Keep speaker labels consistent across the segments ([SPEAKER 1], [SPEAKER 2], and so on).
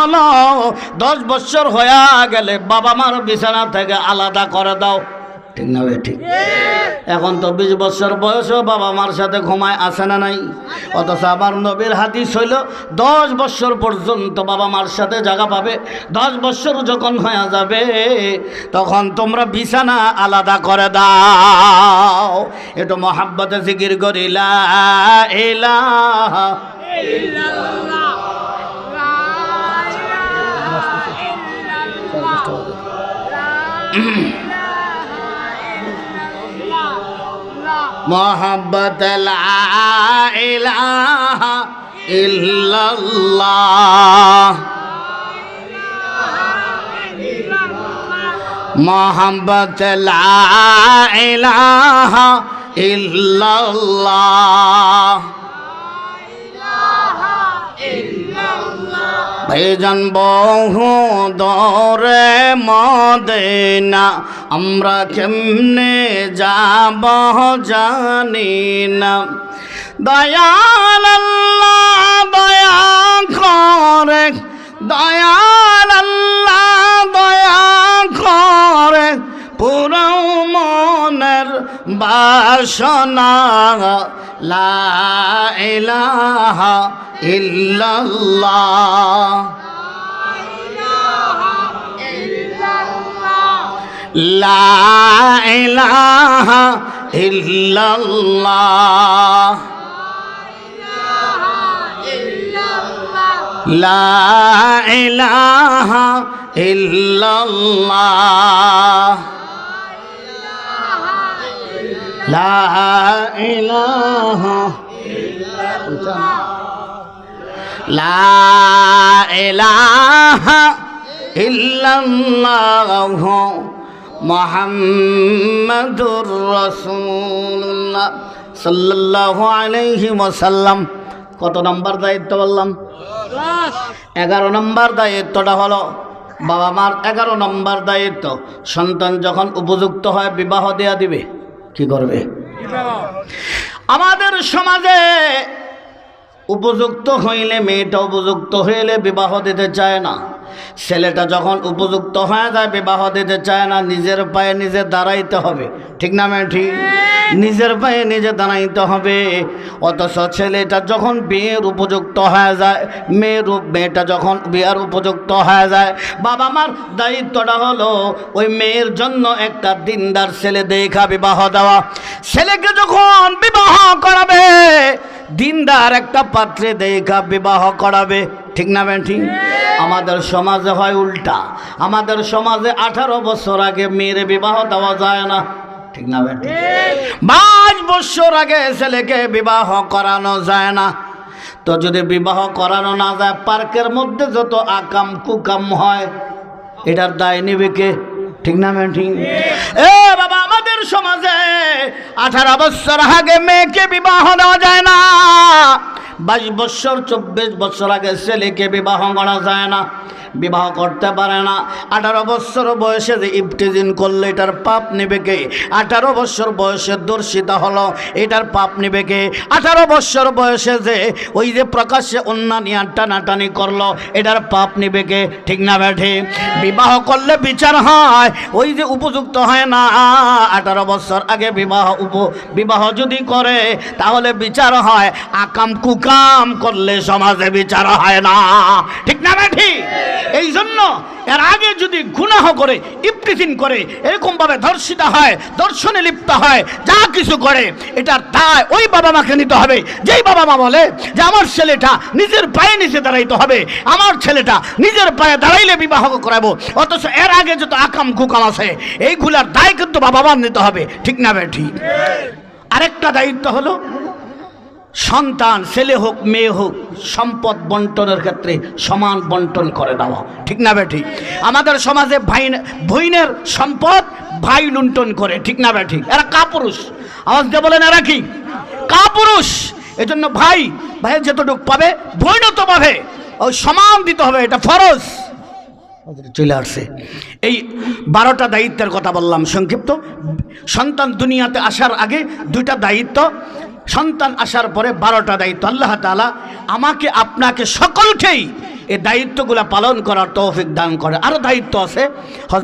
[SPEAKER 1] হলো 10 বছর হয়ে গেলে বাবা মার বিছানা থেকে আলাদা করে দাও, ঠিক না ভাই? ঠিক। এখন তো 20 বছর বয়সও বাবা মার সাথে ঘুমায়, আসে না নাই? অথচ আমার নবীর হাদিস হইল 10 বছর পর্যন্ত বাবা মার সাথে জায়গা পাবে। 10 বছর যখন হয়ে যাবে তখন তোমরা বিছানা আলাদা করে দাও। একটু মহাব্বতে জিকির করি লা ইলাহা ইল্লাল্লাহ। मोहब्बत ला इलाहा इल्लल्लाह, मोहब्बत ला इलाहा इल्लल्लाह। ভাইজান বহু দরে মদিনা আমরা কেমনে যাব জানি না। দয়াল আল্লাহ দয়া করে, দয়াল আল্লাহ দয়া করে, পুরো মনের বাসনা লা ইলাহা ইল্লাল্লাহ, লা ইলাহা ইল্লাল্লাহ, লা ইলাহা ইল্লাল্লাহ, লা ইলাহা লা ইলাহা ইল্লাল্লাহ মুহাম্মাদুর রাসূলুল্লাহ সাল্লাল্লাহু আলাইহি ওয়াসাল্লাম। কত নম্বর দায়িত্ব বললাম? 11 নম্বর দায়িত্বটা হলো বাবা মার। 11 নম্বর দায়িত্ব, সন্তান যখন উপযুক্ত হয় বিবাহ দেয়া দিবে। কি করবে? আমাদের সমাজে উপযুক্ত হইলে, মেয়েটা উপযুক্ত হইলে বিবাহ দিতে চায় না। ছেলেটা যখন উপযুক্ত হয়ে যায় বিবাহ দিতে চায় না। নিজের পায়ে নিজে দাঁড়াইতে হবে, ঠিক না ম্যাম? ঠিক। নিজের পায়ে নিজে দাঁড়াইতে হবে। অথচ ছেলেটা যখন বিয়ের উপযুক্ত হয়ে যায়, মেয়েটা যখন বিয়ের উপযুক্ত হয়ে যায়, বাবা মার দায়িত্বটা হলো ওই মেয়ের জন্য একটা দিনদার ছেলে দেখা বিবাহ দেওয়া। ছেলেকে যখন বিবাহ করাবে দিনদার একটা পাত্রে দেখা বিবাহ করাবে, ঠিক না ম্যাম? ঠিক। আমাদের সমাজে হয় উল্টা। আমাদের সমাজে 18 বছর আগে মেয়ের বিবাহ দেওয়া যায় না, ঠিক না ম্যাম? 22 বছর আগে ছেলেকে বিবাহ করানো যায় না। তো যদি বিবাহ করানো না যায়, পার্কের মধ্যে যত আকাম কুকাম হয় এটার দায় নেবে কে, ঠিক না ম্যাম? ঠিক। এ বাবা, আমাদের সমাজে 18 বছর আগে মেয়েকে বিবাহ দেওয়া যায় না। 22 বছর 24 বছর আগে ছেলেকে বিবাহ করা যায় না, বিবাহ করতে পারে না। 18 বছর বয়সে যে ইফতিজিন করলে এটার পাপ নেবে কে? 18 বছর বয়সে দর্শিতা হলো, এটার পাপ নেবে কে? 18 বছর বয়সে যে ওই যে প্রকাশ্যে অন্যান্য টানাটানি করলো, এটার পাপ নেবে কে, ঠিক না বেঠে? বিবাহ করলে বিচার হয়, ওই যে উপযুক্ত হয় না। 18 বছর আগে বিবাহ যদি করে তাহলে বিচার হয়। আকাম কুকাম করলে সমাজে বিচার হয় না, ঠিক না বেঠি? এই জন্য এর আগে যদি গুনাহ করে, ইফতিজিন করে, এরকম ভাবে ধর্ষিতা হয়, দর্শনে লিপ্ত হয়, যা কিছু করে, এটার দায় ওই বাবা মাকে নিতে হবে। যেই বাবা মা বলে যে আমার ছেলেটা নিজের পায়ে নিজে দাঁড়াইতে হবে, আমার ছেলেটা নিজের পায়ে দাঁড়াইলে বিবাহ করাবো, অথচ এর আগে যত আকাম কুকাম আছে এইগুলার দায় কিন্তু বাবা মা নিতে হবে, ঠিক না বেঠি? আরেকটা দায়িত্ব হলো সন্তান, ছেলে হোক মেয়ে হোক, সম্পদ বন্টনের ক্ষেত্রে সমান বন্টন করে দেওয়া, ঠিক না বেঠি? আমাদের সমাজে ভাইনের সম্পদ ভাই লুণ্ঠন করে, ঠিক না বেঠি? এরা কাপুরুষ। আওয়াজ দিয়ে বলেন, এরা কি কাপুরুষ? এজন্য ভাইয়ের যতটুকু পাবে বোনও তো পাবে, ওই সমান দিতে হবে, এটা ফরজ। চলে আসছে এই 12টা দায়িত্বের কথা বললাম সংক্ষিপ্ত। সন্তান দুনিয়াতে আসার আগে 2টা দায়িত্ব, সন্তান আসার পরে 12টা দায়িত্ব। আল্লাহ তাআলা আমাকে আপনাকে সকলকেই এই দায়িত্বগুলো পালন করার তৌফিক দান করে। আরও দায়িত্ব আছে,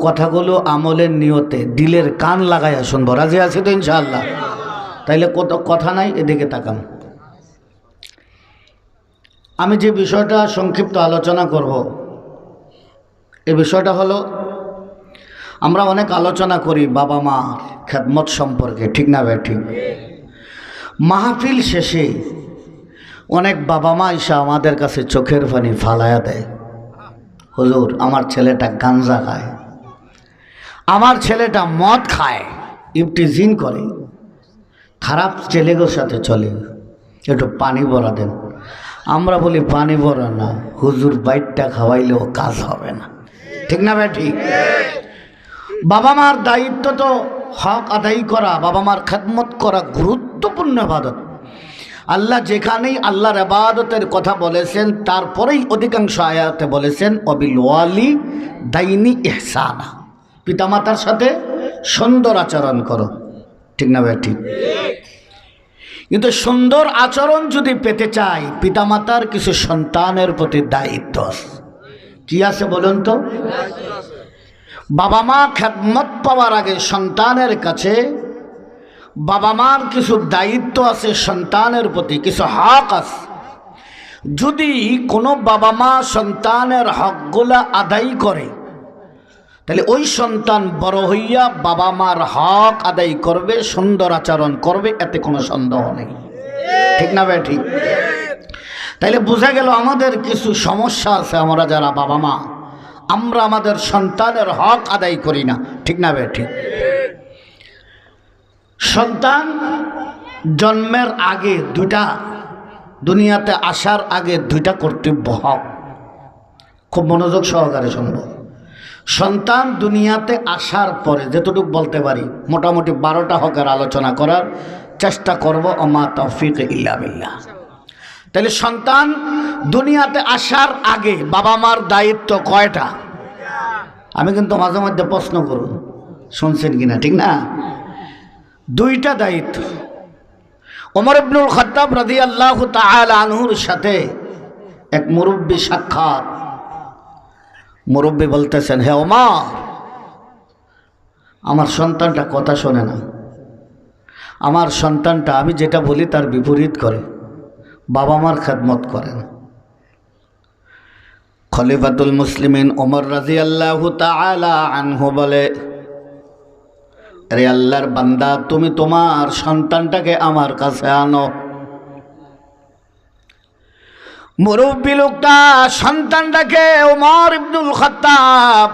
[SPEAKER 1] কথাগুলো আমলের নিয়তে দিলের কান লাগাইয়া শুনবো। রাজি আছে তো ইনশাআল্লাহ? তাইলে কত কথা নাই, এদিকে তাকান। আমি যে বিষয়টা সংক্ষিপ্ত আলোচনা করব, এই বিষয়টা হলো, আমরা অনেক আলোচনা করি বাবা মা খেদমত সম্পর্কে, ঠিক না ভাই? ঠিক। মাহফিল শেষে অনেক বাবা মা এসে আমাদের কাছে চোখের পানি ফালায়া দেয়, হুজুর আমার ছেলেটা গাঞ্জা খায়, আমার ছেলেটা মদ খায়, ইফটিজিং করে, খারাপ ছেলেগুলোর সাথে চলে, একটু পানি ভরা দেন। আমরা বলি পানি ভরা না, হুজুর বাইটটা খাওয়াইলেও কাজ হবে না, ঠিক না ভাই? ঠিক। বাবা মার দায়িত্ব তো হক আদায় করা, বাবা মার খেদমত করা গুরুত্বপূর্ণ ইবাদত। আল্লাহ যেখানেই আল্লাহর ইবাদতের কথা বলেছেন, তারপরেই অধিকাংশ আয়াতে বলেছেন অবিল ওয়ালিদাইনি ইহসানা, পিতামাতার সাথে সুন্দর আচরণ করো, ঠিক না ভাই? ঠিক। কিন্তু সুন্দর আচরণ যদি পেতে চাই, পিতামাতার কিছু সন্তানের প্রতি দায়িত্ব আছে। কি আছে বলুন তো? বাবা মা খেদমত পাওয়ার আগে সন্তানের কাছে বাবা মার কিছু দায়িত্ব আছে, সন্তানের প্রতি কিছু হক আছে। যদি কোনো বাবা মা সন্তানের হকগুলা আদায় করে, তাহলে ওই সন্তান বড় হইয়া বাবা মার হক আদায় করবে, সুন্দর আচরণ করবে, এতে কোনো সন্দেহ নেই, ঠিক না ভাই? ঠিক। তাইলে বোঝা গেল আমাদের কিছু সমস্যা আছে, আমরা যারা বাবা মা, আমরা আমাদের সন্তানের হক আদায় করি না, ঠিক না ভাই? ঠিক। সন্তান জন্মের আগে দুইটা, দুনিয়াতে আসার আগে দুইটা কর্তব্য হক, খুব মনোযোগ সহকারে শুনব। সন্তান দুনিয়াতে আসার পরে যেটুকু বলতে পারি, মোটামুটি 12টা হকের আলোচনা করার চেষ্টা করব, ওমা তৌফিক ইল্লা বিল্লাহ। তাহলে সন্তান দুনিয়াতে আসার আগে বাবা মার দায়িত্ব কয়টা? আমি কিন্তু মাঝে মধ্যে প্রশ্ন করব, শুনছেন কিনা, ঠিক না? 2টা দায়িত্ব। ওমর ইবনুল খাত্তাব রাদিয়াল্লাহু তাআলা আনহুর সাথে এক মুরব্বী সাক্ষাৎ। মুরব্বী বলতেছেন, হে ওমর, আমার সন্তানটা কথা শোনে না, আমার সন্তানটা আমি যেটা বলি তার বিপরীত করে, বাবা মার খেদমত করে না। খলিফাতুল মুসলিমিন ওমর রাদিয়াল্লাহু তাআলা আনহু বলে, আরে আল্লাহর বান্দা, তুমি তোমার সন্তানটাকে আমার কাছে আনো। মুরব্বী লোকটা সন্তানটাকে ওমর ইবনুল খাত্তাব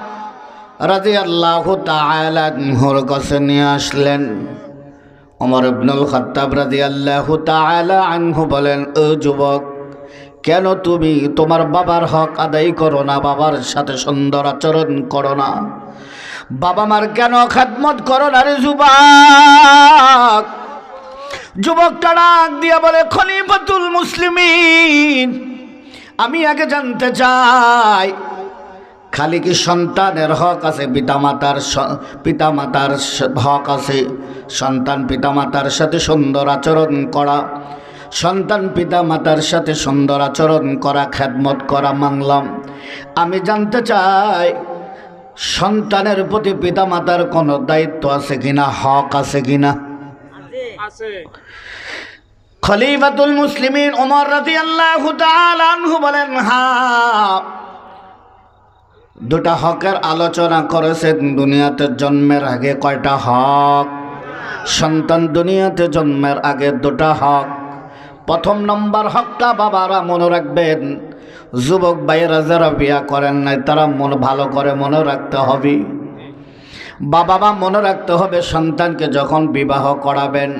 [SPEAKER 1] রাদিয়াল্লাহু তাআলা আনহুর কাছে নিয়ে আসলেন। ওমর ইবনুল খাত্তাব রাদিয়াল্লাহু তাআলা আনহু বলেন, ও যুবক, কেন তুমি তোমার বাবার হক আদায় করো না, বাবার সাথে সুন্দর আচরণ করো না, বাবা মার কেন খেদমত করো না রে যুবক? যুবকটা ডাক দিয়া বলে, খলিফাতুল মুসলিমিন, আমি আগে জানতে চাই, খালি কি সন্তানের হক আছে, পিতামাতার হক আছে? সন্তান পিতামাতার সাথে সুন্দর আচরণ করা, সন্তান পিতামাতার সাথে সুন্দর আচরণ করা, খেদমত করা মানলাম। আমি জানতে চাই, সন্তানের প্রতি পিতামাতার কোনো দায়িত্ব আছে কিনা, হক আছে কিনা? খলিফাতুল মুসলিমিন ওমর রাদিয়াল্লাহু তাআলা আনহু বলেন, হ্যাঁ, 2টা হকের আলোচনা করেছেন। দুনিয়াতে জন্মের আগে কয়টা হক? সন্তান দুনিয়াতে জন্মের আগে 2টা হক। প্রথম নম্বর হকটা বাবারা মনে রাখবেন, যুবক ভাইয়েরা যারা বিয়া করেন নাই তারা ভালো করে মনে রাখতে হবে। বাবা মা মনে রাখতে হবে, সন্তানকে যখন বিবাহ করাবেন,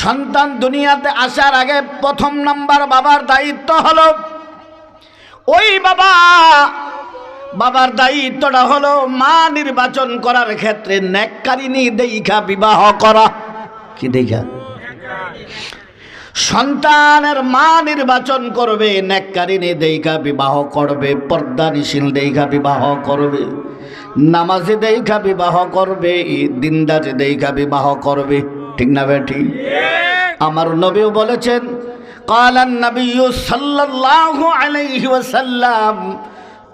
[SPEAKER 1] সন্তান দুনিয়াতে আসার আগে প্রথম নাম্বার বাবার দায়িত্ব হলো, ওই বাবার দায়িত্বটা হলো মা নির্বাচন করার ক্ষেত্রে নেককারিনী দেখা বিবাহ করা। কি দেখা? সন্তানের মা নির্বাচন করবে, নেককারিনী দেখা বিবাহ করবে, পর্দানিশীল দেখা বিবাহ করবে, নামাজি দেখা বিবাহ করবে, দিনদারি দেখা বিবাহ করবে, ঠিক না বেটি? আমার নবীও বলেছেন, قال النبي صلى الله عليه وسلم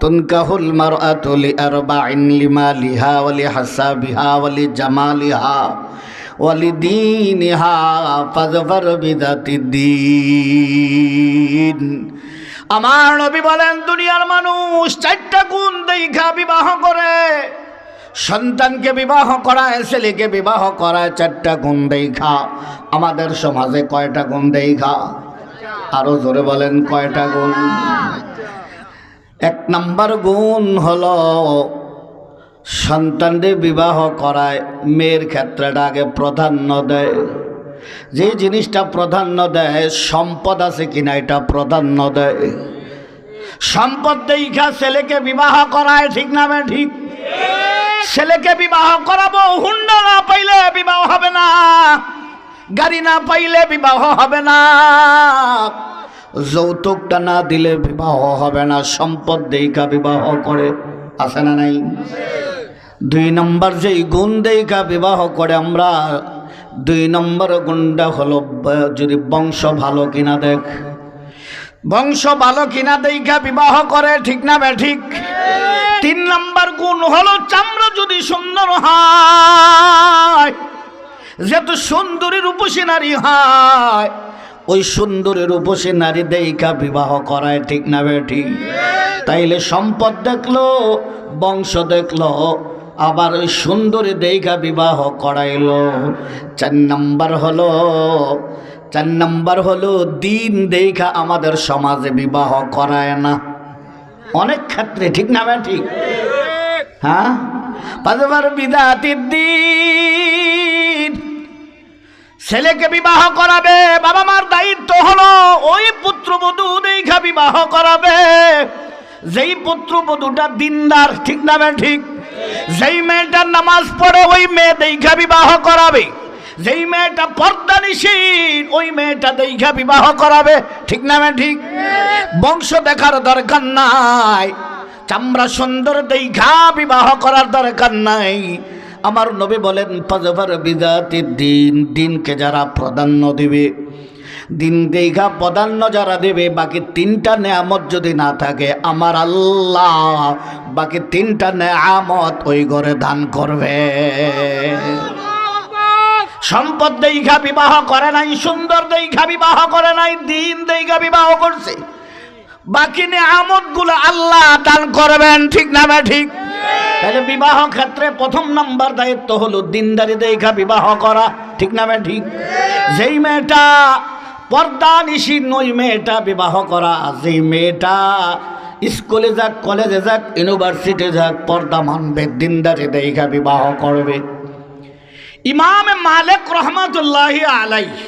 [SPEAKER 1] تنكح المرأة لأربع لمالها ولحسابها ولجمالها ولدينها فاظفر بذات الدين। আমার নবী বলেন দুনিয়ার মানুষ চারটা গুণ দেখা বিবাহ করে, সন্তানকে বিবাহ করায়, ছেলেকে বিবাহ করায় চারটা গুণ দেখা। আমাদের সমাজে কয়টা গুণ দেখা? আরো জোরে বলেন কয়টা গুণ? এক নাম্বার গুণ হলো সন্তানদের বিবাহ করায় মেয়ের ক্ষেত্রটা আগে প্রাধান্য দেয়। যে জিনিসটা প্রাধান্য দেয়, সম্পদ আছে কিনা এটা প্রাধান্য দেয়। সম্পদ দেখা ছেলেকে বিবাহ করায়, ঠিক না ঠিক? ছেলেকে বিবাহ করাবো, হুন্ডা না পাইলে বিবাহ হবে না, গাড়ি না পাইলে বিবাহ হবে না, যৌতুকটা না দিলে বিবাহ হবে না, সম্পদ দেখা বিবাহ করে, আছে না নাই? দুই নম্বর যেই গুণ দেখা বিবাহ করে আমরা, দুই নম্বর গুণটা হলো যদি বংশ ভালো কিনা দেখ, বংশ ভালো কিনা দেখা বিবাহ করে, ঠিক না ঠিক? তিন নম্বর গুণ হলো চামড়া যদি সুন্দর হয়, যেহেতু সুন্দরী রূপসী নারী হয়, ওই সুন্দরী রূপসী নারী দেখা বিবাহ করায়, ঠিক না ঠিক? তাইলে সম্পদ দেখলো, বংশ দেখলো, আবার ওই সুন্দরী দেখা বিবাহ করাইলো। চার নাম্বার হলো দিন দেখা আমাদের সমাজে বিবাহ করায় না অনেক ক্ষেত্রে, ঠিক না ঠিক? হ্যাঁ, পাঁচবার বিদাতির দিন ছেলেকে বিবাহ করাবে, বাবা মার দায়িত্ব হলো ওই পুত্রবধূ দেখা বিবাহ করাবে, যেই পুত্রবধূটা দিনদার, ঠিক না ঠিক? যেই মেয়েটা নামাজ পড়ে ওই মেয়ে দেখা বিবাহ করাবে, যেই মেয়েটা পর্দানিশীল ওই মেয়েটা দেখা বিবাহ করাবে, ঠিক না ঠিক? বংশ দেখার দরকার নাই, চামড়া সুন্দর দেখা বিবাহ করার দরকার নাই। আমার নবী বলেন ফাজফার বিযাতিদ দিন, দিনকে যারা প্রাধান্য দিবে, দিন দেখা প্রাধান্য যারা দেবে, বাকি তিনটা নেয়ামত যদি না থাকে, আমার আল্লাহ বাকি তিনটা নেয়ামত ওই ঘরে দান করবে। সম্পদ দেখা বিবাহ করে নাই, সুন্দর দেখা বিবাহ করে নাই, দিন দেখা বিবাহ করছে, বাকি নেয়ামত গুলো আল্লাহ দান করবেন, ঠিক না ঠিক? তাহলে বিবাহ ক্ষেত্রে প্রথম নাম্বার দায়িত্ব হলো দিনদারি দেখা বিবাহ করা, ঠিক না ঠিক? যেই মেয়েটা পর্দানিশীল ওই মেয়েটা বিবাহ করা, যেই মেয়েটা স্কুলে যাক, কলেজে যাক, ইউনিভার্সিটি যাক, পর্দা মানবে, দিনদারি দেখা বিবাহ করবে। ইমাম মালিক রহমাতুল্লাহি আলাইহি,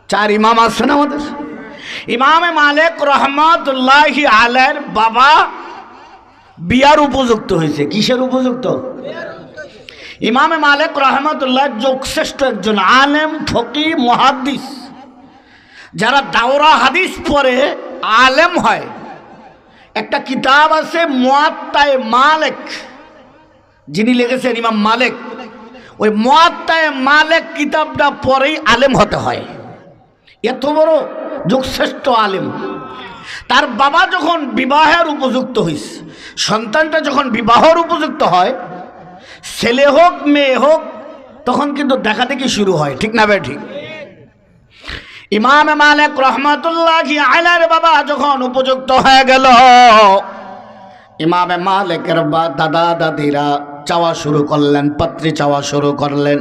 [SPEAKER 1] চার ইমাম আছেন আমাদের। ইমাম মালিক রহমাতুল্লাহি আলাইহির বাবা বিয়ার উপযুক্ত হয়েছে। কিসের উপযুক্ত? ইমাম মালিক রহমাতুল্লাহ যোগশ্রেষ্ঠ একজন আলেম, ফকিহ, মুহাদ্দিস। যারা দাওরা হাদিস পড়ে আলেম হয়, একটা কিতাব আছে মুয়াত্তায়ে মালিক, যিনি লিখেছেন ইমাম মালিক, ওই মুয়াত্তায়ে মালিক কিতাবটা পড়েই আলেম হতে হয়। এত বড় যোগশ্রেষ্ঠ আলেম। তার বাবা যখন বিবাহের উপযুক্ত হয়েছে, সন্তানটা যখন বিবাহের উপযুক্ত হয়, ছেলে হোক মেয়ে হোক, তখন কিন্তু দেখাদেখি শুরু হয়, ঠিক না ঠিক? ইমাম মালিক রহমাতুল্লাহি আলাইহির বাবা যখন উপযুক্ত হয়ে গেল, ইমাম মালিকের দাদা দাদিরা চাওয়া শুরু করলেন, পাত্রী চাওয়া শুরু করলেন।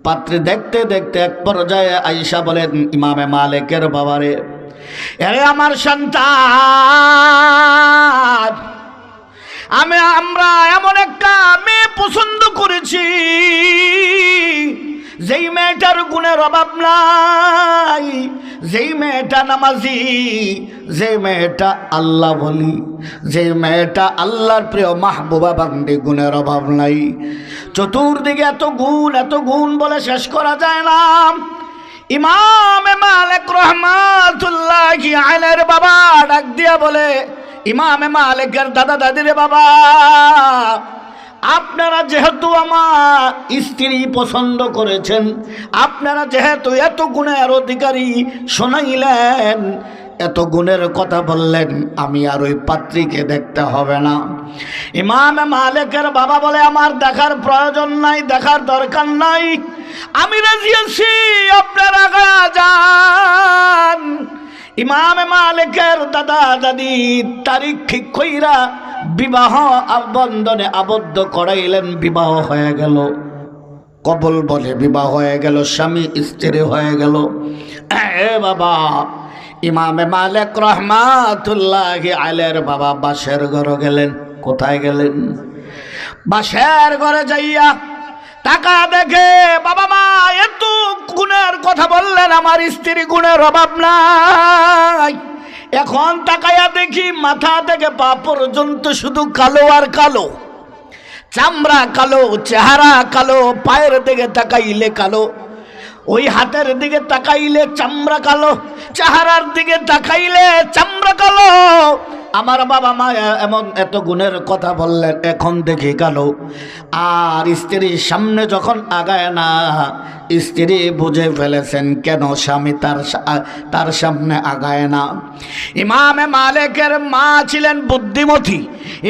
[SPEAKER 1] পাত্রী দেখতে দেখতে এক পর্যায়ে আয়েশা বলেন ইমাম মালিকের বাবারে, আরে আমার সন্তান, আমরা এমন একটা মেয়ে পছন্দ করেছি যেই মেয়েটার গুণের অভাব নাই, যেই মেয়েটা নামাজি, যে মেয়েটা আল্লাহ বলি, যে মেয়েটা আল্লাহর প্রিয় মাহবুবা বান্দি, গুণের অভাব নাই। চতুর্দিকে এত গুণ বলে শেষ করা যায় না। ইমাম মালিক রহমাতুল্লাহি আলাইহির বাবা ডাক দিয়া বলে, ইমাম মালিকের দাদা দাদিরে বাবা, আপনারা যেহেতু আমার স্ত্রী পছন্দ করেছেন, আপনারা যেহেতু এত গুণের অধিকারী শোনাইলেন, এত গুণের কথা বললেন, আমি আর ওই পাত্রীকে দেখতে হবে না। ইমাম মালিকের বাবা বলে, আমার দেখার প্রয়োজন নাই, দেখার দরকার নাই, আমি রাজি আছি, আপনারা যান। ইমাম মালিকের দাদা দাদি তারিখ ঠিক কইরা বিবাহ বন্ধনে আবদ্ধ করাইলেন। বিবাহ হয়ে গেল, কবুল বলে বিবাহ হয়ে গেল, স্বামী স্ত্রী হয়ে গেল। বাবা, ইমামে মালিক রহমাতুল্লাহি আলাইহির বাবা বাসের ঘরে গেলেন। কোথায় গেলেন? বাসের ঘরে যাইয়া টাকা দেখে, বাবা মা এত গুণের কথা বললেন, আমার স্ত্রী গুণের অভাব নাই। এখন তাকায়া দেখি মাথা থেকে পা পর্যন্ত শুধু কালো আর কালো, চামড়া কালো, চেহারা কালো, পায়ের দিকে তাকাইলে কালো, ওই হাতের দিকে তাকাইলে চামড়া কালো, চেহারার দিকে তাকাইলে চামড়া কালো। আমার বাবা মা এমন এত গুণের কথা বললেন, এখন দেখি কালো। আর স্ত্রীর সামনে যখন আগায় না, স্ত্রী বুঝে ফেলেছেন কেন স্বামী তার সামনে আগায় না। ইমামে মালিকের মা ছিলেন বুদ্ধিমতী,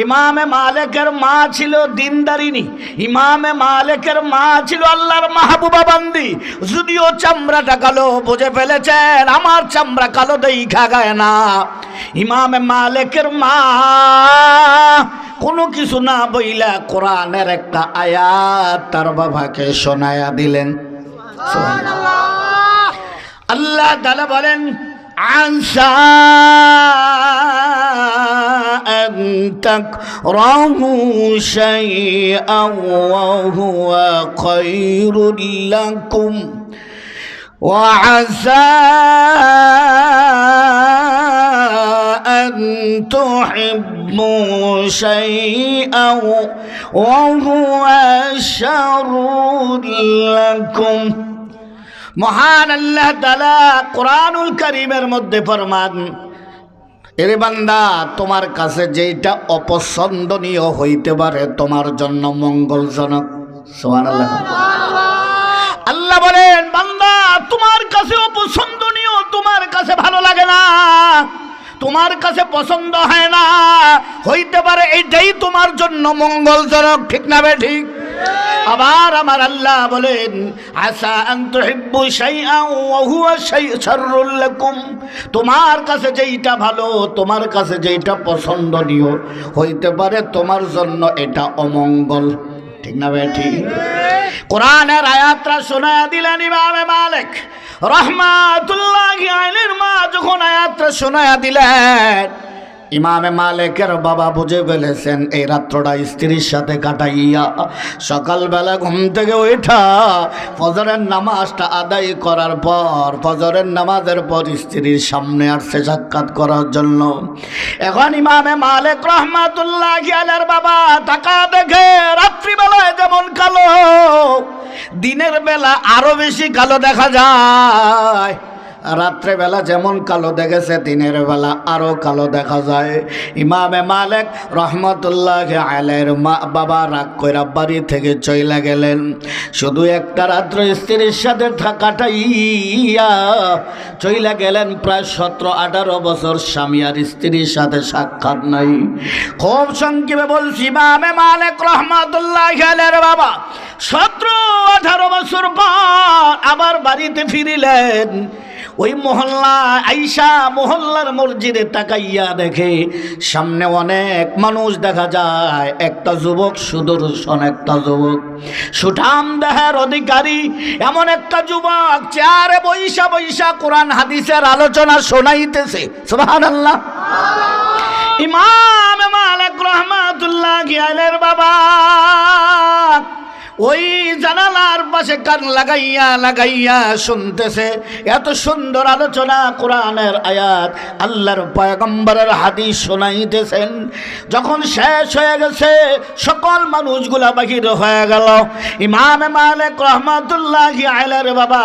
[SPEAKER 1] ইমামে মালিকের মা ছিল দিনদারিনী, ইমামে মালিকের মা ছিল আল্লাহর মাহবুবা বান্দি। যদিও চামড়াটা কালো, বুঝে ফেলেছেন আমার চামড়া কালো দেখা গায় না। ইমামে মালিকের মা কোনো কিছু না বইলা কোরআনের একটা আয়াত তার বাবাকে শোনায়া দিলেন। আল্লাহ তাআলা বলেন, আনসা আন তাকরাহু শাইআন ওয়া হুয়া খায়রুল লাকুম ওয়া আসা আন তুহিব্বু শাইআন ওয়া হুয়া শাররুল লাকুম। মহান আল্লাহ তাআলা কোরআনুল কারীমের মধ্যে ফরমান, এরে বান্দা, তোমার কাছে যেটা অপছন্দনীয় হইতে পারে তোমার জন্য মঙ্গলজনক। সুবহানাল্লাহ। আল্লাহ বলেন, বান্দা তোমার কাছে অপছন্দনীয়, তোমার কাছে ভালো লাগে না, তোমার কাছে পছন্দ হয় না, হইতে পারে এইটাই তোমার জন্য মঙ্গলজনক। ঠিক না বে ঠিক? আবার আমার আল্লাহ বলেন, আসা আন তুহিব্বু শাইআন ওয়া হুয়া শাররুল লাকুম। তোমার কাছে যেইটা ভালো, তোমার কাছে যেইটা পছন্দনীয়, হইতে পারে তোমার জন্য এটা অমঙ্গল। ঠিক না বে ঠিক? কোরআনের আয়াতটা শোনায়া দিলেন ইমামে মালিক রহমাতুল্লাহি আলাইহির মা যখন আয়াতটা শোনায়া দিলেন, ইমামে মালিকের বাবা বুঝে ফেলেছেন এই রাত্রটা স্ত্রীর সাথে কাটাইয়া সকালবেলা ঘুম থেকে ওঠা ফজরের নামাজটা আদায় করার পর, ফজরের নামাজের পর স্ত্রীর সামনে আসছে সাক্ষাৎ করার জন্য। এখন ইমামে মালিক রহমাতুল্লাহি আলাইহির বাবা তাকা দেখে রাত্রিবেলায় যেমন কালো, দিনের বেলা আরো বেশি কালো দেখা যায়। রাত্রেবেলা যেমন কালো দেখেছে, দিনের বেলা আরো কালো দেখা যায়। ইমামে মালিক রহমতুল্লাহি আলাইহির মা বাবা রাগ কইরা বাড়ি থেকে চইলা গেলেন। শুধু একটা রাত্র স্ত্রীর সাথে কাটাইয়া চইলা গেলেন। প্রায় 17-18 বছর স্বামী আর স্ত্রীর সাথে সাক্ষাৎ নাই। খুব সংক্ষেপে বলছি, ইমামে মালিক রহমতুল্লাহি আলাইহির বাবা 17-18 বছর পর আবার বাড়িতে ফিরিলেন। ওই মহল্লা আইসা মহল্লার মসজিদে তাকাইয়া দেখে সামনে অনেক মানুষ দেখা যায়। একটা যুবক, সুদর্শন একটা যুবক, সুঠাম দেহের অধিকারী এমন একটা যুবক চেয়ারে বইসা বইসা কোরআন হাদিসের আলোচনা শোনাইতেছে। সুবহানাল্লাহ। ইমাম মালিক রহমাতুল্লাহি আলাইহির বাবা ওই জানালার পাশে কান লাগাইয়া লাগাইয়া শুনতেছে। এত সুন্দর আলোচনা, কোরআনের আয়াত, আল্লাহর পয়গম্বরের হাদিস শোনাইতেছেন। যখন শেষ হয়ে গেছে, সকল মানুষগুলা বাহির হয়ে গেল। ইমাম মালিক রহমাতুল্লাহি আলাইহির বাবা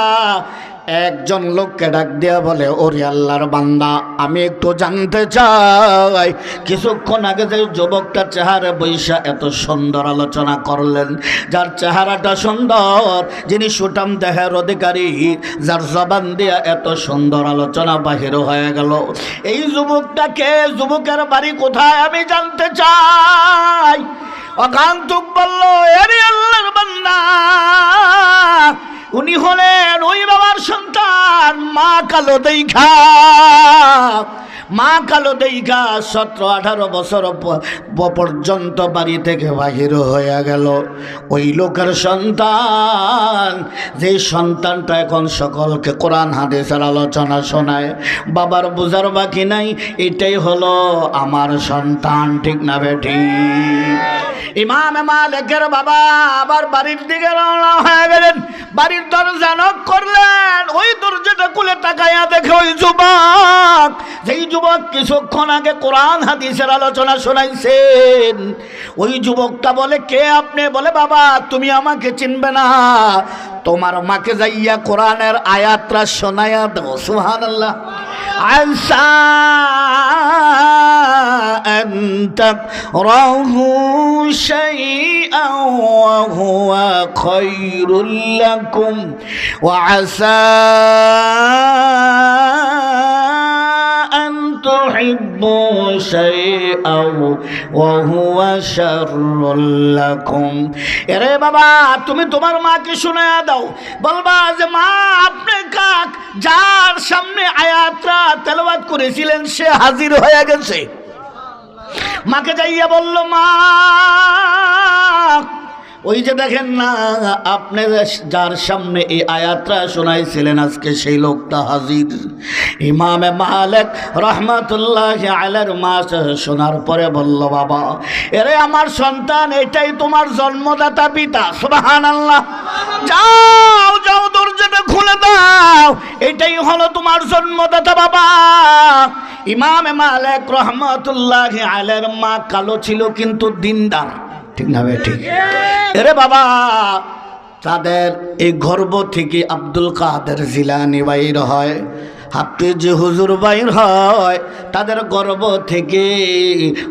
[SPEAKER 1] একজন লোককে ডাক দিয়া বলে, ওরে আল্লাহর বান্দা, আমি একটু জানতে চাই, কিছুক্ষণ আগে যে যুবকটা চেহারা বৈশা এত সুন্দর আলোচনা করলেন, যার চেহারাটা সুন্দর, যিনি সুঠাম দেহের অধিকারী, যার জবান দিয়া এত সুন্দর আলোচনা বাহির হয়ে গেল, এই যুবকটাকে, যুবকের বাড়ি কোথায় আমি জানতে চাই। অকান্তুক বলল, এরে আল্লাহর বান্দা, উনি হলেন ওই বাবার সন্তান, মা কালো দেখা, মা কালো দেখা 17-18 বছর পর্যন্ত বাড়ি থেকে বাহির হয়ে গেল। ওই লোকের সন্তান, যে সন্তানটা এখন সকলকে কোরআন হাদিসের আলোচনা শোনায়, বাবার বুঝার বাকি নাই, এটাই হলো আমার সন্তান। ঠিক না বেটি? ইমাম মালিকের বাবা আবার বাড়ির দিকে রওনা হয়ে গেলেন। বাড়ির দরজা নক করলেন, ওই দরজাটা খুলে তাকাইয়া দেখে ওই যুবক, যেই যুবক কিছুক্ষণ আগে কোরআন হাদিসের আলোচনা শোনাইছেন, ওই যুবকটা বলে, কে আপনি? বলে, বাবা তুমি আমাকে চিনবে না, তোমার মাকে যাইয়া কোরআনের আয়াতটা শোনাইয়া দাও। সুবহানাল্লাহ। আনসা আন তাকরাহু শাইআন ওয়া হুয়া খায়রুল লাকুম ওয়া আসা আন তুহিব্বু শাইআন ওয়া হুয়া শাররুল লাকুম। এরে বাবা, তুমি তোমার মাকে শোনায়া দাও, বলবা যে মা আপনি কাক, যার সামনে আয়াতটা তেলাওয়াত করেছিলেন সে হাজির হয়ে গেছে। মাকে যাইয়া বলল, মা ওই যে দেখেন না, আপনি যার সামনে এই আয়াতটা শোনাইছিলেন আজকে সেই লোকটা হাজির। ইমামে মালিক রহমাতুল্লাহি আলাইহির মা শোনার পরে বলল, বাবা এরে আমার সন্তান, এটাই তোমার জন্মদাতা পিতা। সুবহানাল্লাহ। যাও যাও, দরজাটা খুলে দাও, এটাই হলো তোমার জন্মদাতা বাবা। ইমামে মালিক রহমাতুল্লাহি আলাইহির মা কালো ছিল কিন্তু দিনদার। ঠিক না ভাই? ঠিক। এরে বাবা, তাদের এই গর্ব থেকে আব্দুল কাদের জিলানী বাইর হয়, হাফিজ হুজুর বাইর হয়, তাদের গর্ব থেকে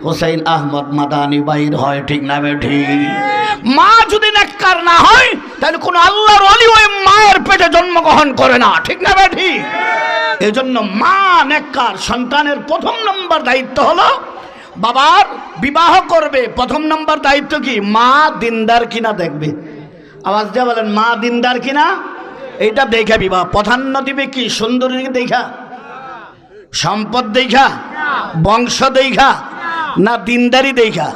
[SPEAKER 1] হুসাইন আহমদ মাদানী বাইর হয়। ঠিক না ভাই? ঠিক। মা যদি নেককার না হয় তাহলে কোন আল্লাহর ওলি ওই মায়ের পেটে জন্মগ্রহণ করে না। ঠিক না ভাই? ঠিক। এজন্য মা নেককার, সন্তানের প্রথম নম্বর দায়িত্ব হলো বাবার বিবাহ করবে, প্রথম নম্বর দায়িত্ব কি? মা দিনদার কিনা দেখবে। আওয়াজ দিয়ে বলেন, মা দিনদার কিনা, এইটা দেখা বিবাহ। প্রাধান্য দিবে কি? সুন্দরী দেখা, সম্পদ দেখা, বংশ দেখা, না দিনদারি দেখা?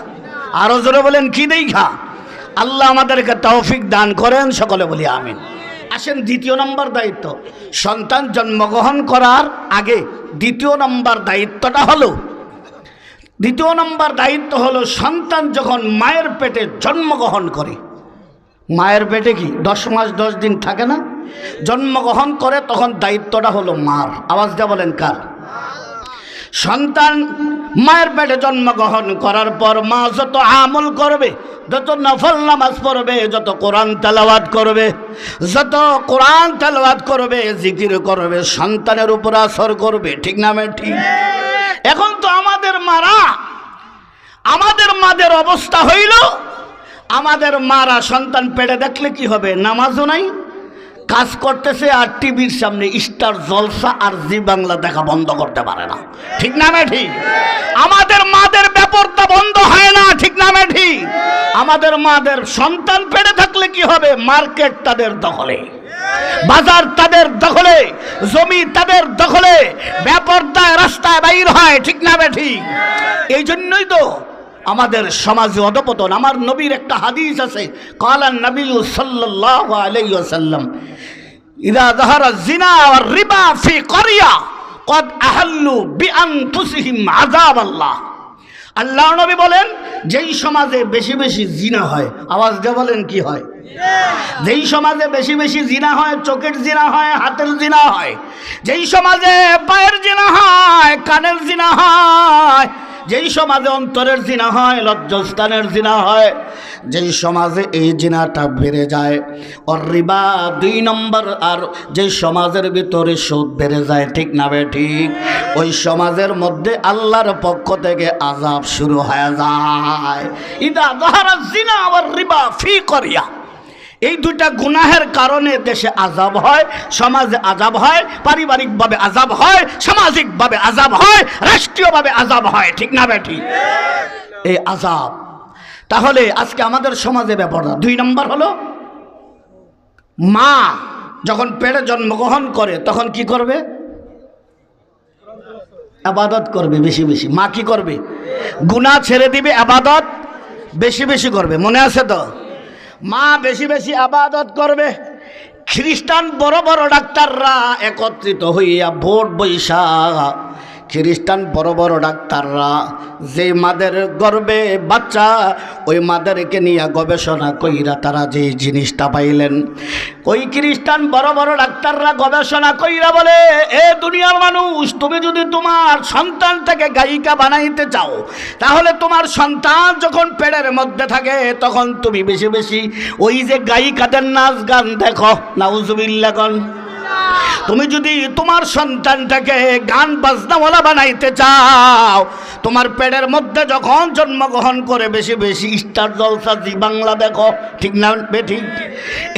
[SPEAKER 1] আরো জোরে বলেন, কি দেখা? আল্লাহ আমাদেরকে তৌফিক দান করেন, সকলে বলি আমিন। আসেন, দ্বিতীয় নম্বর দায়িত্ব, সন্তান জন্মগ্রহণ করার আগে দ্বিতীয় নম্বর দায়িত্বটা হলো, দ্বিতীয় নম্বর দায়িত্ব হলো সন্তান যখন মায়ের পেটে জন্মগ্রহণ করে, মায়ের পেটে কি 10 মাস 10 দিন থাকে না, জন্মগ্রহণ করে, তখন দায়িত্বটা হলো মার। আওয়াজ দিয়ে বলেন কার? সন্তান মায়ের পেটে জন্মগ্রহণ করার পর মা যত আমল করবে, যত নফল নামাজ পড়বে, যত কোরআন তেলাওয়াত করবে, যত কোরআন তেলাওয়াত করবে, জিকির করবে, সন্তানের উপর আসর করবে। ঠিক না? ঠিক। এখন তো আমাদের মারা, আমাদের মাদের অবস্থা হইল, আমাদের মারা সন্তান পেটে দেখলে কি হবে? নামাজও নাই, কাজ করতেছে, আর টিভির সামনে স্টার জলসা আর জি বাংলা দেখা বন্ধ করতে পারে না। ঠিক না? ঠিক। আমাদের মাদের ব্যাপারটা বন্ধ হয় না। ঠিক না? ঠিক। আমাদের মাদের সন্তান পেটে থাকলে কি হবে? মার্কেট তাদের দখলে, বাজার তাদের দখলে, জমি তাদের দখলে, বেপরদায় রাস্তায় বাইর হয়। ঠিক না? ঠিক। এই জন্যই তো আমাদের সমাজে অধপতন। আমার নবীর একটা হাদিস আছে, কালান নবী সাল্লাল্লাহু আলাইহি ওয়াসাল্লাম, ইযা যাহারা যিনা ওয়ার রিবা ফি ক্বরিয়া ক্বাদ আহাল্লু বিআনফুসিহিম আযাবাল্লাহ। আল্লাহর নবী বলেন, যেই সমাজে বেশি বেশি জিনা হয়, আওয়াজ দিয়ে বলেন কি হয়? যেই সমাজে বেশি বেশি জিনা হয়, চোখের জিনা হয়, হাতের জিনা হয়, যেই সমাজে পায়ের জিনা হয়, কানের জিনা হয়, যেই সমাজে অন্তরের জিনা হয়, লজ্জাস্থানের জিনা হয়, যেই সমাজে এই জিনাটা বেড়ে যায়, ওর রিবা 2 নম্বর, আর যেই সমাজের ভিতরে সুদ বেড়ে যায়, ঠিক না বে ঠিক, ওই সমাজের মধ্যে আল্লাহর পক্ষ থেকে আযাব শুরু হয়ে যায়। ইদা যাহারা জিনা ওয়ার রিবা ফি করিয়া, এই দুইটা গুনাহের কারণে দেশে আযাব হয়, সমাজে আযাব হয়, পারিবারিকভাবে আযাব হয়, সামাজিকভাবে আযাব হয়, রাষ্ট্রীয়ভাবে আযাব হয়, ঠিক না বেঠি? এই আযাব। তাহলে আজকে আমাদের সমাজে ব্যাপারটা 2 নম্বর হলো, মা যখন পেটে জন্মগ্রহণ করে তখন কি করবে? ইবাদত করবে বেশি বেশি। মা কি করবে? গুনাহ ছেড়ে দিবে, ইবাদত বেশি বেশি করবে। মনে আছে তো? মা বেশি বেশি ইবাদত করবে। খ্রিস্টান বড় বড় ডাক্তাররা একত্রিত হইয়া ভোট বৈশা, খ্রিস্টান বড় বড় ডাক্তাররা যে মাদের গর্ভে বাচ্চা, ওই মাদেরকে নিয়ে গবেষণা কইরা তারা যে জিনিসটা পাইলেন, ওই খ্রিস্টান বড় বড় ডাক্তাররা গবেষণা কইরা বলে, এ দুনিয়ার মানুষ, তুমি যদি তোমার সন্তানটাকে গায়িকা বানাইতে চাও, তাহলে তোমার সন্তান যখন পেটের মধ্যে থাকে তখন তুমি বেশি বেশি ওই যে গায়িকাদের নাচ গান দেখো, নাউজুবিল্লাহ গান। তুমি যদি তোমার সন্তানটাকে গান বাজনাওয়ালা বানাইতে চাও, তোমার পেটের মধ্যে যখন জন্মগ্রহণ করে বেশি বেশি স্টার জলসা জি বাংলা দেখো, ঠিক না বেঠিক?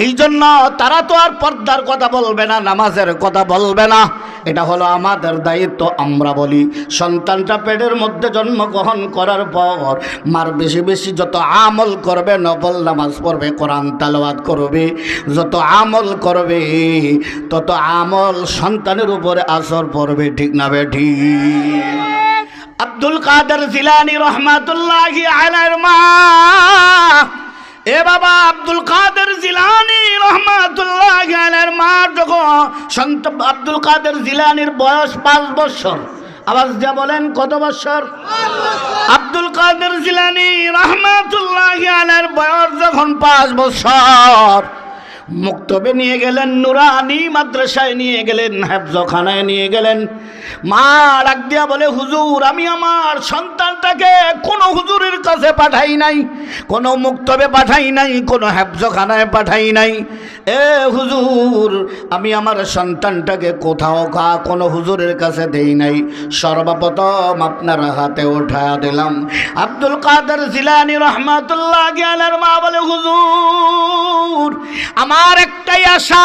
[SPEAKER 1] এই জন্য তারা তো আর পর্দার কথা বলবে না, নামাজের কথা বলবে না। এটা হলো আমাদের দায়িত্ব। আমরা বলি, সন্তানটা পেটের মধ্যে জন্মগ্রহণ করার পর মার বেশি বেশি যত আমল করবে, নফল নামাজ পড়বে, কোরআন তেলাওয়াত করবে, যত আমল করবে তত আমল সন্তানের উপরে আসর পড়বে, ঠিক না বেঠি? আব্দুল কাদের জিলানী রহমাতুল্লাহি আলাইহির মা, এ বাবা আব্দুল কাদের জিলানী রহমাতুল্লাহি আলাইহির মা যখন আব্দুল কাদের জিলানীর বয়স 5 বছর, আওয়াজ দিয়ে বলেন কত বছর? আব্দুল কাদের জিলানী রহমাতুল্লাহি আলাইহির বয়স যখন 5 বছর, মুক্তবে নিয়ে গেলেন, নুরানি মাদ্রাসায় নিয়ে গেলেন, হেফজখানায় নিয়ে গেলেন। মা ডাক দিয়া বলে, হুজুর, আমি আমার সন্তানটাকে কোনো হুজুরের কাছে পাঠাই নাই, কোনো মুক্তবে পাঠাই নাই, কোনো হেফজখানায় পাঠাই নাই। এ হুজুর, আমি আমার সন্তানটাকে কোথাও কোনো হুজুরের কাছে দেই নাই, সর্বপ্রথম আপনার হাতে উঠায়া দিলাম। আব্দুল কাদের জিলানী রহমাতুল্লাহি আলাইহির মা বলে, হুজুর, আমার একটাই আশা,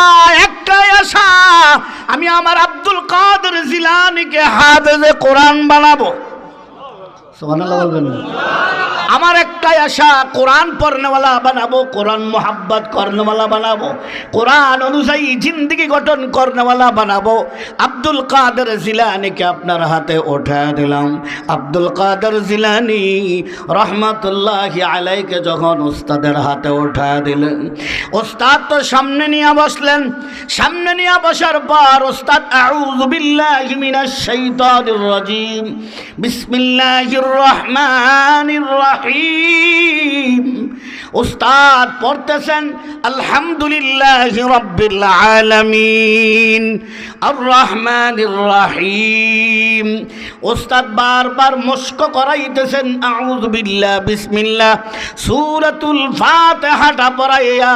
[SPEAKER 1] আমি আমার আব্দুল কাদের জিলানীকে হাফেজে কোরআন বানাবো। সুবহানাল্লাহ বলবেন। আমার একটাই আশা, কোরআন পড়নেওয়ালা বানাবো, কোরআন মোহাব্বত করনেওয়ালা বানাবো, কোরআন অনুযায়ী জিন্দগি গঠন করনেওয়ালা বানাবো। আব্দুল কাদের জিলানীকে আপনার হাতে উঠায় দিলাম। আব্দুল কাদের জিলানী রহমাতুল্লাহি আলাইহিকে যখন উস্তাদের হাতে উঠায় দিলেন, উস্তাদ তো সামনে নিয়ে বসলেন। সামনে নিয়ে বসার পর উস্তাদ আউযু বিল্লাহি মিনাশ শাইতানির রাজিম, বিসমিল্লাহির রহমানির রহিম। উস্তাদ পড়তেছেন, আলহামদুলিল্লাহি রাব্বিল আলামিন আর রহমানির রহিম। উস্তাদ বারবার মস্ক করাইতেছেন, আউযু বিল্লাহ, বিসমিল্লাহ। সূরাতুল ফাতিহাটা পড়াইয়া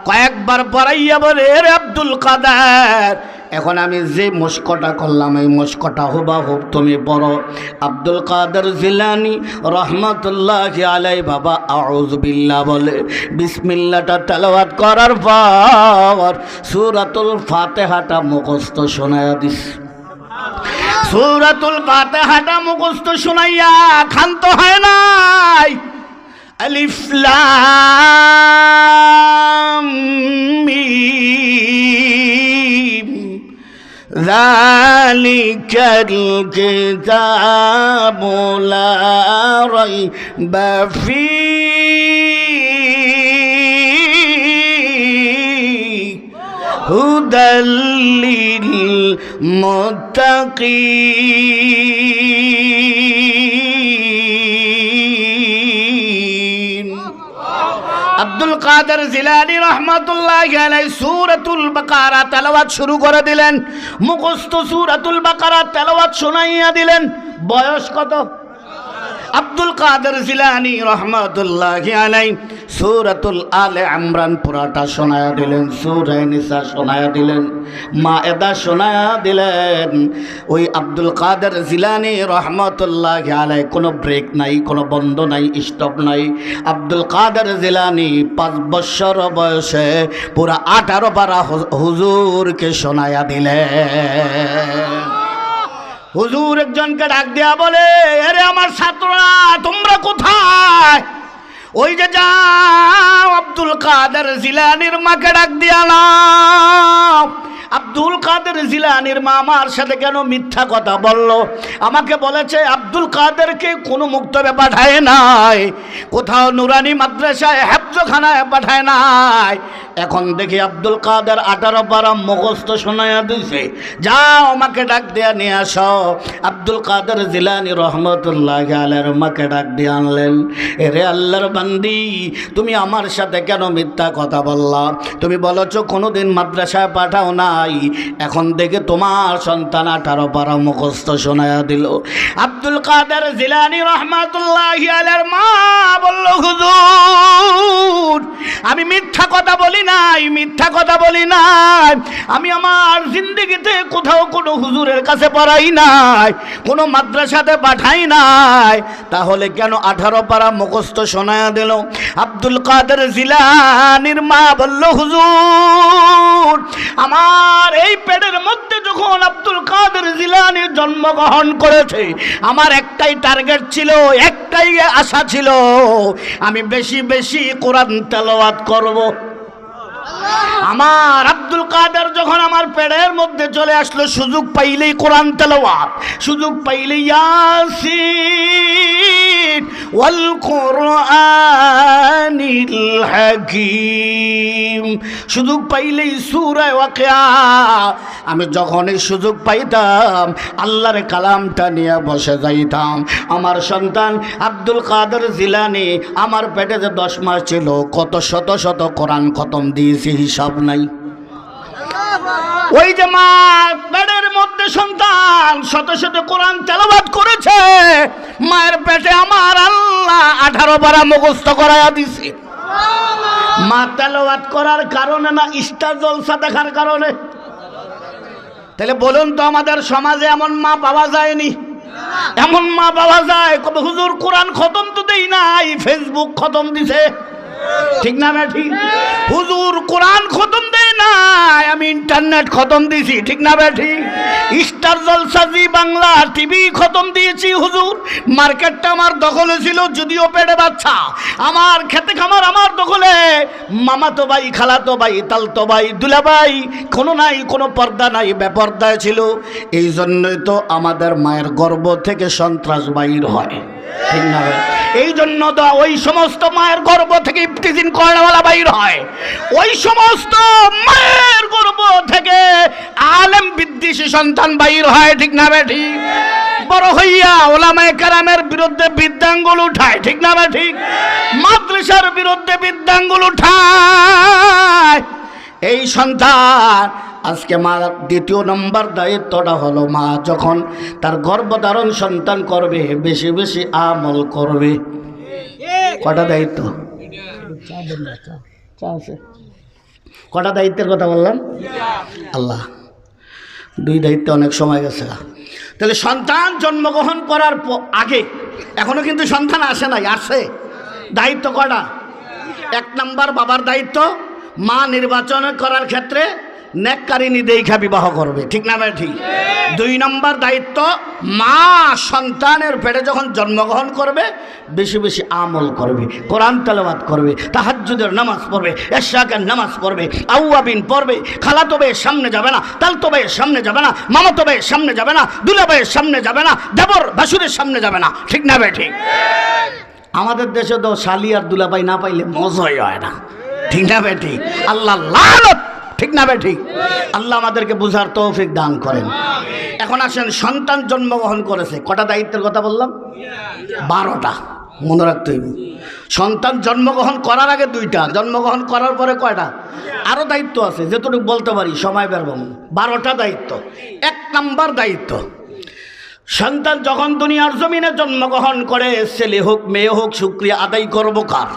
[SPEAKER 1] কয়েকবার পড়াইয়া বলে, রে আব্দুল কাদের, এখন আমি যে মস্কটা করলাম এই মস্কটা হুবাহুব তুমি পড়ো। আব্দুল কাদের জিলানী রহমাতুল্লাহি আলাইহি বাবা আউযু বিল্লাহ বলে বিসমিল্লাহটা তেলাওয়াত করার পর সূরাতুল ফাতিহাটা মুখস্থ শোনায়া দিস। সূরাতুল ফাতিহাটা মুখস্থ শোনাইয়া ক্ষান্ত হয় নাই। আলিফ লাম মিম যালিকাল কিতাবু লা রাইবা ফীহি হুদাল লিল মুত্তাকিন। আব্দুল কাদের জিলানী রহমাতুল্লাহি আলাইহি সূরাতুল বাকারা তেলাওয়াত শুরু করে দিলেন। মুখস্থ সূরাতুল বাকারা তেলাওয়াত শোনাইয়া দিলেন। বয়স কত? আব্দুল কাদের জিলানী রহমাতুল্লাহি আলাইহি সূরাতুল আলে ইমরান পুরাটা শোনায়া দিলেন, সূরা নিসা শোনায়া দিলেন, মায়েদা শোনায়া দিলেন। ওই আব্দুল কাদের জিলানী রহমাতুল্লাহি আলাইহি কোনো ব্রেক নাই, কোনো বন্ধ নাই, স্টপ নাই। আব্দুল কাদের জিলানী 5 বছর বয়সে পুরা 18 পারা হুজুরকে শোনায়া দিলেন। হুজুর একজনকে ডাক দেয়া বলে, আরে আমার ছাত্ররা তোমরা কোথায়? ওই যে যাও আব্দুল কাদের জিলানীর মাকে ডাক দিয়া নাও। আব্দুল কাদের জিলানীর মা আমার সাথে কেন মিথ্যা কথা বলল? আমাকে বলেছে আব্দুল কাদেরকে কোনো মুক্তবে পাঠায় নাই, কোথাও নুরানি মাদ্রাসায় হেফজখানায় পাঠায় নাই। এখন দেখি আব্দুল কাদের 18 পারা মুখস্থ শোনায়া দিছে। যাও আমাকে ডাক দিয়া নিয়ে আসো। আব্দুল কাদের জিলানী রহমতুল্লাহি আলাইহির মাকে ডাক দিয়ে আনলেন। এরে আল্লাহর বান্দি, তুমি আমার সাথে কেন মিথ্যা কথা বললা? তুমি বলেছ কোনোদিন মাদ্রাসায় পাঠাও নাই, এখন দেখে তোমার সন্তান 18 পারা মুখস্থ শোনায়া দিল। আব্দুল কাদের জিলানী রহমতুল্লাহি আলাইহির মা বলল, হুজুর আমি মিথ্যা কথা বলি নাই, মিথ্যা কথা বলি নাই। আমি আমার জিন্দেগিতে কোথাও কোনো হুজুরের কাছে পড়াই নাই, কোনো মাদ্রাসাতে পাঠাই নাই, তাহলে কেন 18 পারা মুখস্থ শোনায়া দিল? আব্দুল কাদের জিলানীর মা বলল, হুজুর আমার এই পেটের মধ্যে যখন আব্দুল কাদের জিলানী জন্মগ্রহণ করেছে, আমার একটাই টার্গেট ছিল, একটাই আশা ছিল, আমি বেশি বেশি কোরআন তেলাওয়াত করব। আমার আব্দুল কাদের যখন আমার পেটের মধ্যে চলে আসলো, সুযোগ পাইলেই কোরআন তেলাওয়াত, সুযোগ পাইলেই ইয়াসিন ওয়াল কুরআনিল হাকীম, সুযোগ পাইলেই সূরা ওয়াকিয়া। আমি যখনই সুযোগ পাইতাম আল্লাহর কালামটা নিয়ে বসে যাইতাম। আমার সন্তান আব্দুল কাদের জিলানী আমার পেটে যে 10 মাস ছিল, কত শত শত কোরআন খতম দিয়েছি, হিসাব নাই। ওই যে মা পেটের মধ্যে সন্তান শত শত কোরআন তেলাওয়াত করেছে, মায়ের পেটে আমার আল্লাহ 18 পারা মুখস্থ করায়া দিছে। মা তেলাওয়াত করার কারণে না স্টার জলসা দেখার কারণে? তাহলে বলুন তো আমাদের সমাজে এমন মা পাওয়া যায়নি? এমন মা পাওয়া যায়? হুজুর কোরআন খতম তো দেই নাই, ফেসবুক খতম দিছে, ঠিক না বেঠি? হুজুর কোরআন খতম দেয় নাই, আমি ইন্টারনেট খতম দিয়েছি, ঠিক না বেঠি? স্টার জলসা জি বাংলা টিভি খতম দিয়েছি। হুজুর মার্কেটটা আমার দখলে ছিল, যদিও পেটে বাচ্চা, আমার খেতে খামার আমার দখলে, মামাতো ভাই, খালাতো ভাই, তালতো ভাই, দুলা ভাই, কোনো নাই, কোনো পর্দা নাই, বেপর্দায় ছিল। এই জন্যই তো আমাদের মায়ের গর্ভ থেকে সন্ত্রাস বাইর হয়, ঠিক না? এই জন্য তো ওই সমস্ত মায়ের গর্ভ থেকে ইফতিজিন করাওয়ালা বাইর হয়, ওই সমস্ত মায়ের গর্ভ থেকে আলেম বিদ্বেষী সন্তান বাইর হয়, ঠিক না বেঠি? বড় হইয়া ওলামায়ে কেরামের বিরুদ্ধে বিদ্যাঙ্গুল উঠায়, ঠিক না বেঠি? মাদ্রাসার বিরুদ্ধে বিদ্যাঙ্গুল উঠায়। এই সন্তান আজকে মা দ্বিতীয় নম্বর দায়িত্বটা হলো, মা যখন তার গর্ভধারণ সন্তান করবে বেশি বেশি আমল করবে। কটা দায়িত্ব? কটা দায়িত্বের কথা বললাম? আল্লাহ, 2 দায়িত্বে অনেক সময় গেছে। তাহলে সন্তান জন্মগ্রহণ করার আগে, এখনো কিন্তু সন্তান আসে নাই, আসে। দায়িত্ব কটা? 1 নম্বর বাবার দায়িত্ব, মা নির্বাচন করার ক্ষেত্রে নেককারিনী দেখা বিবাহ করবে, ঠিক না ভাই? ঠিক। 2 নম্বর দায়িত্ব, মা সন্তানের পেটে যখন জন্মগ্রহণ করবে বেশি বেশি আমল করবে, কোরআন তেলাওয়াত করবে, তাহাজ্জুদের নামাজ পড়বে, ইশরাকের নামাজ পড়বে, আউয়াবিন পড়বে। খালাতো ভাইয়ের সামনে যাবে না, তালতো ভাইয়ের সামনে যাবে না, মামাতো ভাইয়ের সামনে যাবে না, দুলা ভাইয়ের সামনে যাবে না, দেবর ভাসুরের সামনে যাবে না, ঠিক না ভাই? ঠিক। আমাদের দেশে তো শালি আর দুলা ভাই না পাইলে মজাই হয় না, ঠিক না ভাই? ঠিক। আল্লাহ লানত, ঠিক না ভাই? ঠিক। আল্লাহ আমাদেরকে বুঝার তৌফিক দান করেন। এখন আসেন, সন্তান জন্মগ্রহণ করেছে, কটা দায়িত্বের কথা বললাম? 12টা। মনে রাখতে হইবে। সন্তান জন্মগ্রহণ করার আগে 2টা, জন্মগ্রহণ করার পরে কয়টা? আরও দায়িত্ব আছে, যেটুকু বলতে পারি, সময় বের করব। 12টা দায়িত্ব। 1 নম্বর দায়িত্ব, সন্তান যখন দুনিয়ার জমিনে জন্মগ্রহণ করে, ছেলে হোক মেয়ে হোক, শুকরিয়া আদায় করব কার?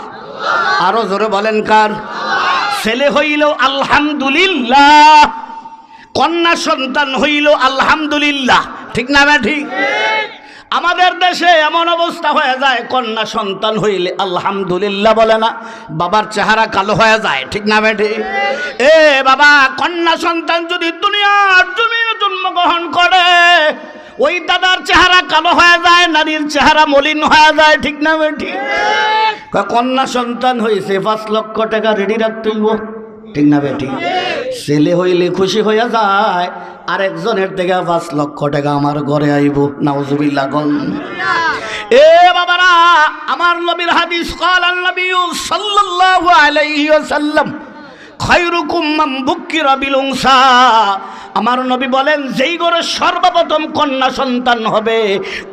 [SPEAKER 1] আরো জোরে বলেন কার? ছেলে হইল আলহামদুলিল্লাহ, কন্যা সন্তান হইল আলহামদুলিল্লাহ। ঠিক না না ঠিক? আমাদের দেশে এমন অবস্থা হয়ে যায়, কন্যা সন্তান হইলে আলহামদুলিল্লাহ বলে না, বাবার চেহারা কালো হয়ে যায়। ঠিক না বেটি? এ বাবা, কন্যা সন্তান যদি দুনিয়ার জমিনে জন্মগ্রহণ করে, ওই দাদার চেহারা কালো হয়ে যায়, নারীর চেহারা মলিন হয়ে যায়। ঠিক না বেটি? কন্যা সন্তান হয়েছে 5 লক্ষ টাকা রেডি রাখতে হইব। ঠিক না বেটি? ছেলে হইলে খুশি হইয়া যায়, আরেকজনের থেকে 5 লক্ষ টাকা আমার ঘরে আইব। নাউজুবিল্লাহ গন। এ বাবারা, আমার নবীর হাদিস, ক্বালান নবী সাল্লাল্লাহু আলাইহি ওয়াসাল্লাম খায়রুকুম মান বুক্কিরা বিল উনসা। আমার নবী বলেন, যেই ঘরে সর্বপ্রথম কন্যা সন্তান হবে,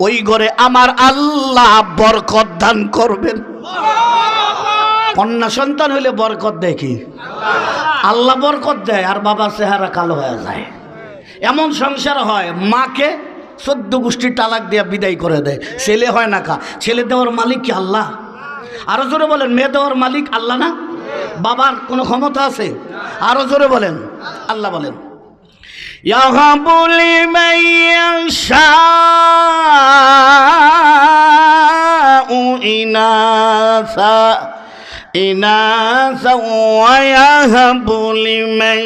[SPEAKER 1] ওই ঘরে আমার আল্লাহ বরকত দান করবেন। কন্যা সন্তান হইলে বরকত দেয় কি? আল্লাহ বরকত দেয়, আর বাবার চেহারা কালো হয়ে যায়। এমন সংসার হয়, মাকে 14 গোষ্ঠীর তালাক দিয়ে বিদায় করে দেয়, ছেলে হয় না। ছেলে দেওয়ার মালিক কি আল্লাহ? আরো জোরে বলেন, মেয়ে দেওয়ার মালিক আল্লাহ না? বাবার কোনো ক্ষমতা আছে? আরো জোরে বলেন, আল্লাহ বলেন, ইয়াহাবু লিমান ইয়াশাউ ইনাসা إناثا ويهب لمن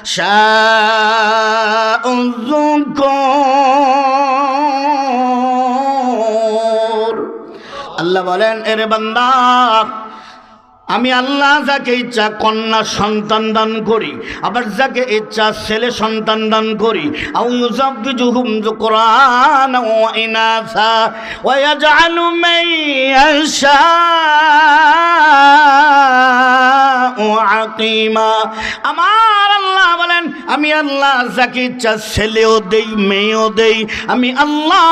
[SPEAKER 1] يشاء الذكور। আল্লাহ বলেন, এরে বান্দা, আমি আল্লাহ যাকে ইচ্ছা কন্যা সন্তান দান করি, আবার যাকে ইচ্ছা ছেলে সন্তান দান করি। আও ইউযাব্বিজুহুম যুকরানা ওয়া ইনাসা ওয়া ইয়াজআলু মান ইয়াশাউ আকিমা। আমার আল্লাহ বলেন, আমি আল্লাহ যাকে ইচ্ছা ছেলেও দেই, মেয়েও দেই। আমি আল্লাহ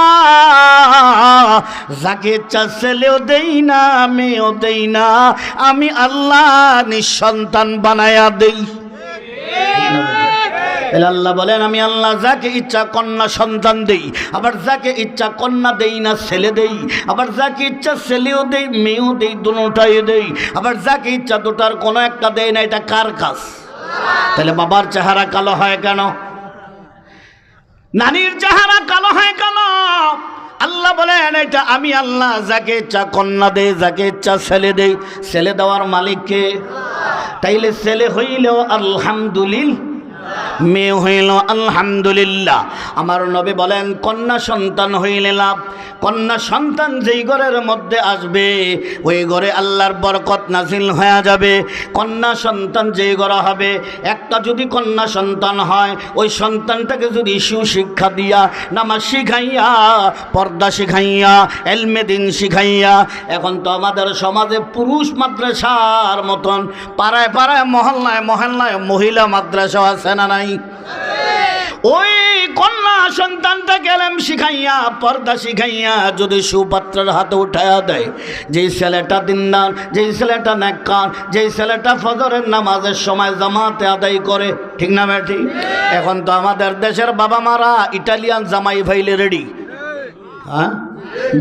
[SPEAKER 1] যাকে ইচ্ছা ছেলেও দেই না, মেয়েও দেই না। আমি আল্লাহ নিঃসন্তান বানায়া দেই। আল্লাহ বলেন, আমি আল্লাহ যাকে ইচ্ছা কন্যা সন্তান দেই, আবার যাকে ইচ্ছা কন্যা দেই না, ছেলে দেই। আবার যাকে ইচ্ছা ছেলেও দেই, মেয়েও দেই, দুটোটাই দেই। আবার যাকে ইচ্ছা দুটার কোনো একটা দেই না। এটা কার কাজ? তাহলে বাবার চেহারা কালো হয় কেন? নারীর চেহারা কালো হয় কেন? আল্লাহ বলেন, এটা আমি আল্লাহ যাকে ইচ্ছা কন্যা দেই, যাকে ইচ্ছা ছেলে দেই। ছেলে দেওয়ার মালিক কে? তাইলে ছেলে হইলেও আলহামদুলিল্লাহ, মেয়ে হইল আলহামদুলিল্লাহ। আমার নবী বলেন, কন্যা সন্তান হইলে লাভ। কন্যা সন্তান যেই ঘরের মধ্যে আসবে, ওই ঘরে আল্লাহর বরকত নাজিল হয়ে যাবে। কন্যা সন্তান যেই ঘরে হবে, একটা যদি কন্যা সন্তান হয়, ওই সন্তানটাকে যদি সুশিক্ষা দিয়া, নামাজ শিখাইয়া, পর্দা শিখাইয়া, এলমে দিন শিখাইয়া। এখন তো আমাদের সমাজে পুরুষ মাদ্রাসার মতন পাড়ায় পাড়ায়, মহল্লায় মহল্লায় মহিলা মাদ্রাসা আছে না নাই? ওই কন্যা সন্তানটাকে এলেম শিখাইয়া, পর্দা শিখাইয়া যদি সুপাত্রের হাতে উঠাইয়া দেয়, যেই ছেলেটা দিনদার, যেই ছেলেটা নেককার, যেই ছেলেটা ফজরের নামাজের সময় জামাতে আদায় করে। ঠিক না বেটি? এখন তো আমাদের দেশের বাবা মারা ইটালিয়ান জামাই ভাইলে রেডি। হ্যাঁ,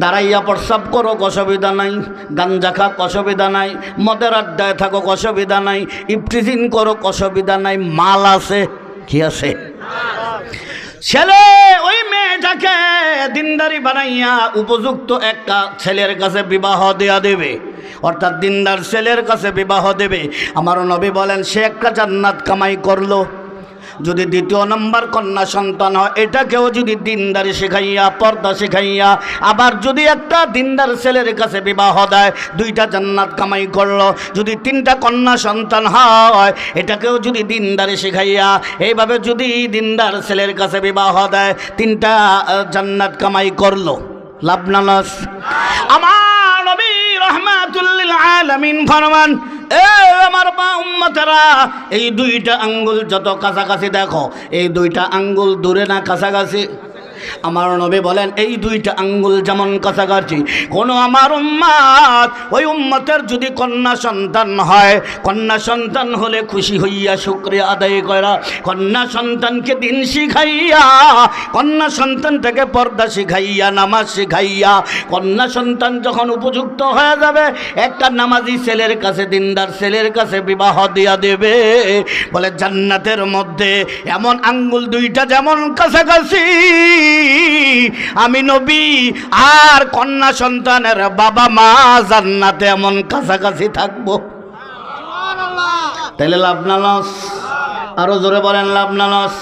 [SPEAKER 1] দাঁড়াইয়া প্রস্রাব করো, অসুবিধা নাই। গাঞ্জা খাক, অসুবিধা নাই। মদের আড্ডায় থাকো, অসুবিধা নাই। ইফটিজিং করো, অসুবিধা নাই। মাল আছে, কি আছে? ছেলে ওই মেয়েটাকে দিনদারি বানাইয়া উপযুক্ত একটা ছেলের কাছে বিবাহ দেয়া দেবে, অর্থাৎ দিনদার ছেলের কাছে বিবাহ দেবে। আমার নবী বলেন, সে একটা জান্নাত কামাই করলো। যদি দ্বিতীয় নম্বর কন্যা সন্তান হয়, এটাকেও যদি দিনদারি শিখাইয়া, পর্দা শিখাইয়া, আবার যদি একটা দিনদার ছেলের কাছে বিবাহ দেয়, 2টা জান্নাত কামাই করলো। যদি 3টা কন্যা সন্তান হয়, এটাকেও যদি দিনদারি শিখাইয়া, এইভাবে যদি দিনদার ছেলের কাছে বিবাহ দেয়, 3টা জান্নাত কামাই করলো। লাভ না লস? আমার নবী রাহমাতুল লিল আলামিন ফরমান, এ আমার মা উম্মতেরা, এই 2টা আঙ্গুল যত কাছাকাছি দেখো, এই 2টা আঙ্গুল দূরে না কাছাকাছি? আমার নবী বলেন এই দুইটা আঙ্গুল যেমন কাছাকাছি, কোনো আমার উম্মত ওই উম্মতের যদি কন্যা সন্তান হয়, কন্যা সন্তান হলে খুশি হইয়া শুকরিয়া আদায় করা, কন্যা সন্তানকে দিন শিখাইয়া, কন্যা সন্তানটাকে পর্দা শিখাইয়া, নামাজ শিখাইয়া, কন্যা সন্তান যখন উপযুক্ত হয়ে যাবে একটা নামাজি ছেলের কাছে, দিনদার ছেলের কাছে বিবাহ দিয়া দেবে। বলে জান্নাতের মধ্যে এমন আঙ্গুল দুইটা যেমন কাছাকাছি, আমি নবী আর কন্যা সন্তানের বাবা মা জান্নাতে এমন কাছাকাছি থাকবো। তাহলে লাভ না লস? আরো জোরে বলেন লাভ না লস?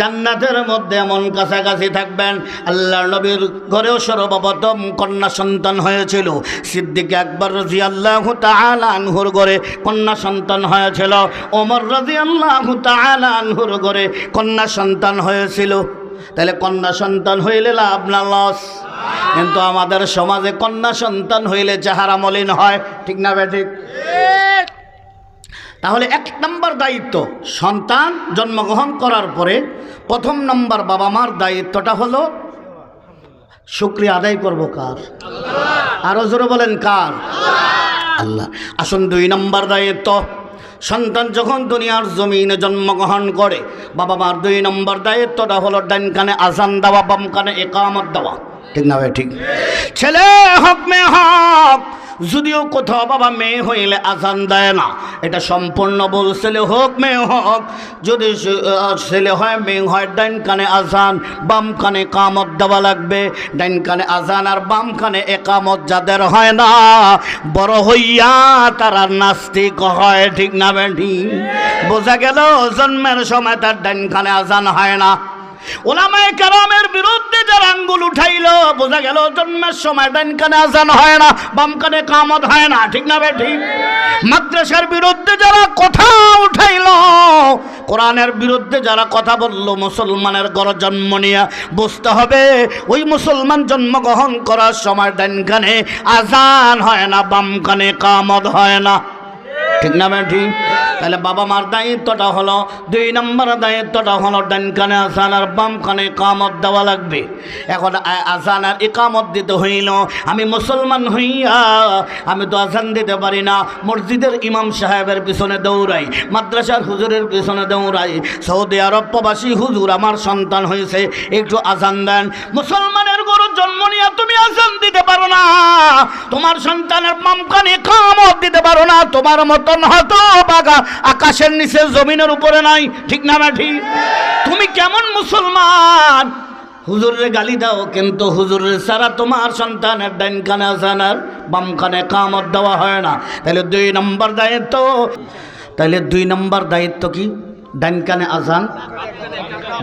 [SPEAKER 1] জান্নাতের মধ্যে এমন কাছাকাছি থাকবেন। আল্লাহর নবীর ঘরেও সর্বপ্রথম কন্যা সন্তান হয়েছিল। সিদ্দিক আকবর রাদিয়াল্লাহু তাআলা আনহুর ঘরে কন্যা সন্তান হয়েছিল। ওমর রাদিয়াল্লাহু তাআলা আনহুর ঘরে কন্যা সন্তান হয়েছিল। তাহলে কন্যা সন্তান হইলে লাভ না লস? কিন্তু আমাদের সমাজে কন্যা সন্তান হইলে চেহারা মলিন হয়, ঠিক না বেঠিক? তাহলে এক নম্বর দায়িত্ব, সন্তান জন্মগ্রহণ করার পরে প্রথম নম্বর বাবা মার দায়িত্বটা হলো শুকরিয়া আদায় করবো কার? আরো জোরে বলেন কার? আল্লাহ। আসুন দুই নম্বর দায়িত্ব, সন্তান যখন দুনিয়ার জমিনে জন্মগ্রহণ করে বাবা মার দুই নম্বর দায়িত্বটা হলো ডান কানে আজান দেওয়া, বাম কানে ইকামত দেওয়া, ঠিক না ভাই? ঠিক। ছেলে হক মেয়ে হক, যদিও কোথাও বাবা মেয়ে হইলে আজান দেয় না, এটা সম্পূর্ণ ভুল। ছেলে হোক মেয়ে হোক, যদি ছেলে হয় মেয়ে হয়, ডান কানে আজান বাম কানে ইকামত দেওয়া লাগবে। ডান কানে আজান আর বাম কানে ইকামত যাদের হয় না, বড় হইয়া তারা নাস্তিক হয়, ঠিক না বেঠি? বোঝা গেল জন্মের সময় তার ডান কানে আজান হয় না। ওলামায়ে কেরামের বিরুদ্ধে যারা আঙ্গুল উঠাইলো, বোঝা গেল জন্মের সময় ডান কানে আজান হয় না, বাম কানে ইকামত হয় না, ঠিক না বেঠিক? মাদ্রাসার বিরুদ্ধে যারা কথা উঠাইলো, কোরআনের বিরুদ্ধে যারা কথা বললো, মুসলমানের ঘরে জন্ম নিয়ে বুঝতে হবে ওই মুসলমান জন্মগ্রহণ করার সময় ডান কানে আজান হয় না, বাম কানে ইকামত হয় না, ঠিক না বেঠিক? তাহলে বাবা মার দায়িত্বটা হলো, দুই নম্বর দায়িত্বটা হলো ডান কানে আজান আর বাম কানে ইকামত দেওয়া লাগবে। এখন আজান আর ইকামত দিতে হইল, আমি মুসলমান হইয়া আমি তো আজান দিতে পারি না, মসজিদের ইমাম সাহেবের পিছনে দৌড়াই, মাদ্রাসার হুজুরের পিছনে দৌড়াই, সৌদি আরব প্রবাসী হুজুর আমার সন্তান হয়েছে একটু আজান দেন। মুসলমানের গরু জন্ম নিয়ে তুমি আজান দিতে পারো না, তোমার সন্তানের বাম কানে ইকামত দিতে পারো না, তোমার মতন হতভাগা আকাশের নিচে জমিনের উপরে নাই, ঠিক না ঠিক? তুমি কেমন মুসলমান? হুজুরের গালি দাও, কিন্তু হুজুরের ছাড়া তোমার সন্তানের ডান কানে আজান আর বাম কানে ইকামত দেওয়া হয় না। তাহলে দুই নম্বর দায়িত্ব, তাহলে দুই নম্বর দায়িত্ব কি? ডান কানে আজান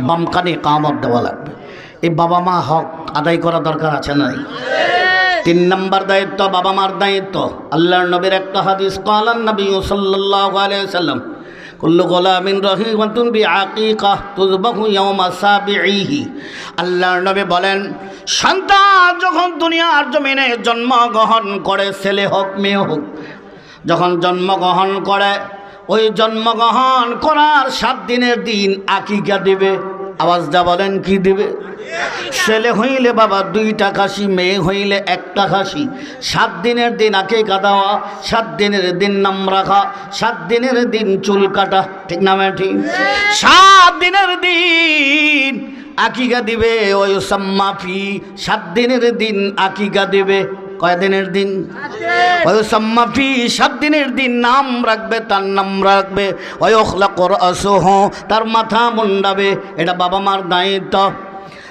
[SPEAKER 1] বাম কানে ইকামত দেওয়া লাগবে। এই বাবা মা হক আদায় করা দরকার আছে না? তিন নম্বর দায়িত্ব বাবা মার দায়িত্ব। আল্লাহর নবীর একটা হাদিস, কালান নবী সাল্লাল্লাহু আলাইহি ওয়াসাল্লাম, কুল্লু গোলামিন রহিমাতুন বিআকিকাহ তুযবাহু ইয়াওমা সাবিঈহি। আল্লাহর নবী বলেন, সন্তান যখন দুনিয়ার জমিনে জন্মগ্রহণ করে, ছেলে হোক মেয়ে হোক, যখন জন্মগ্রহণ করে ওই জন্মগ্রহণ করার 7 দিনের দিন আকিকা দিবে। আওয়াজটা বলেন, কি দিবে? ছেলে হইলে বাবা 2টা খাসি, মেয়ে হইলে 1টা খাসি। 7 দিনের দিন আকিকা দেওয়া, 7 দিনের দিন নাম রাখা, 7 দিনের দিন চুল কাটা, ঠিক না ঠিক? 7 দিনের দিন আকিকা দিবে। ওই সাম্মাফি 7 দিনের দিন আকিকা দিবে। কয় দিনের দিন? ওই সাম্মাফি 7 দিনের দিন নাম রাখবে, তার নাম রাখবে। ওই ওখলাকর আসহ, তার মাথা মুন্ডাবে। এটা বাবা মার দায়িত্ব।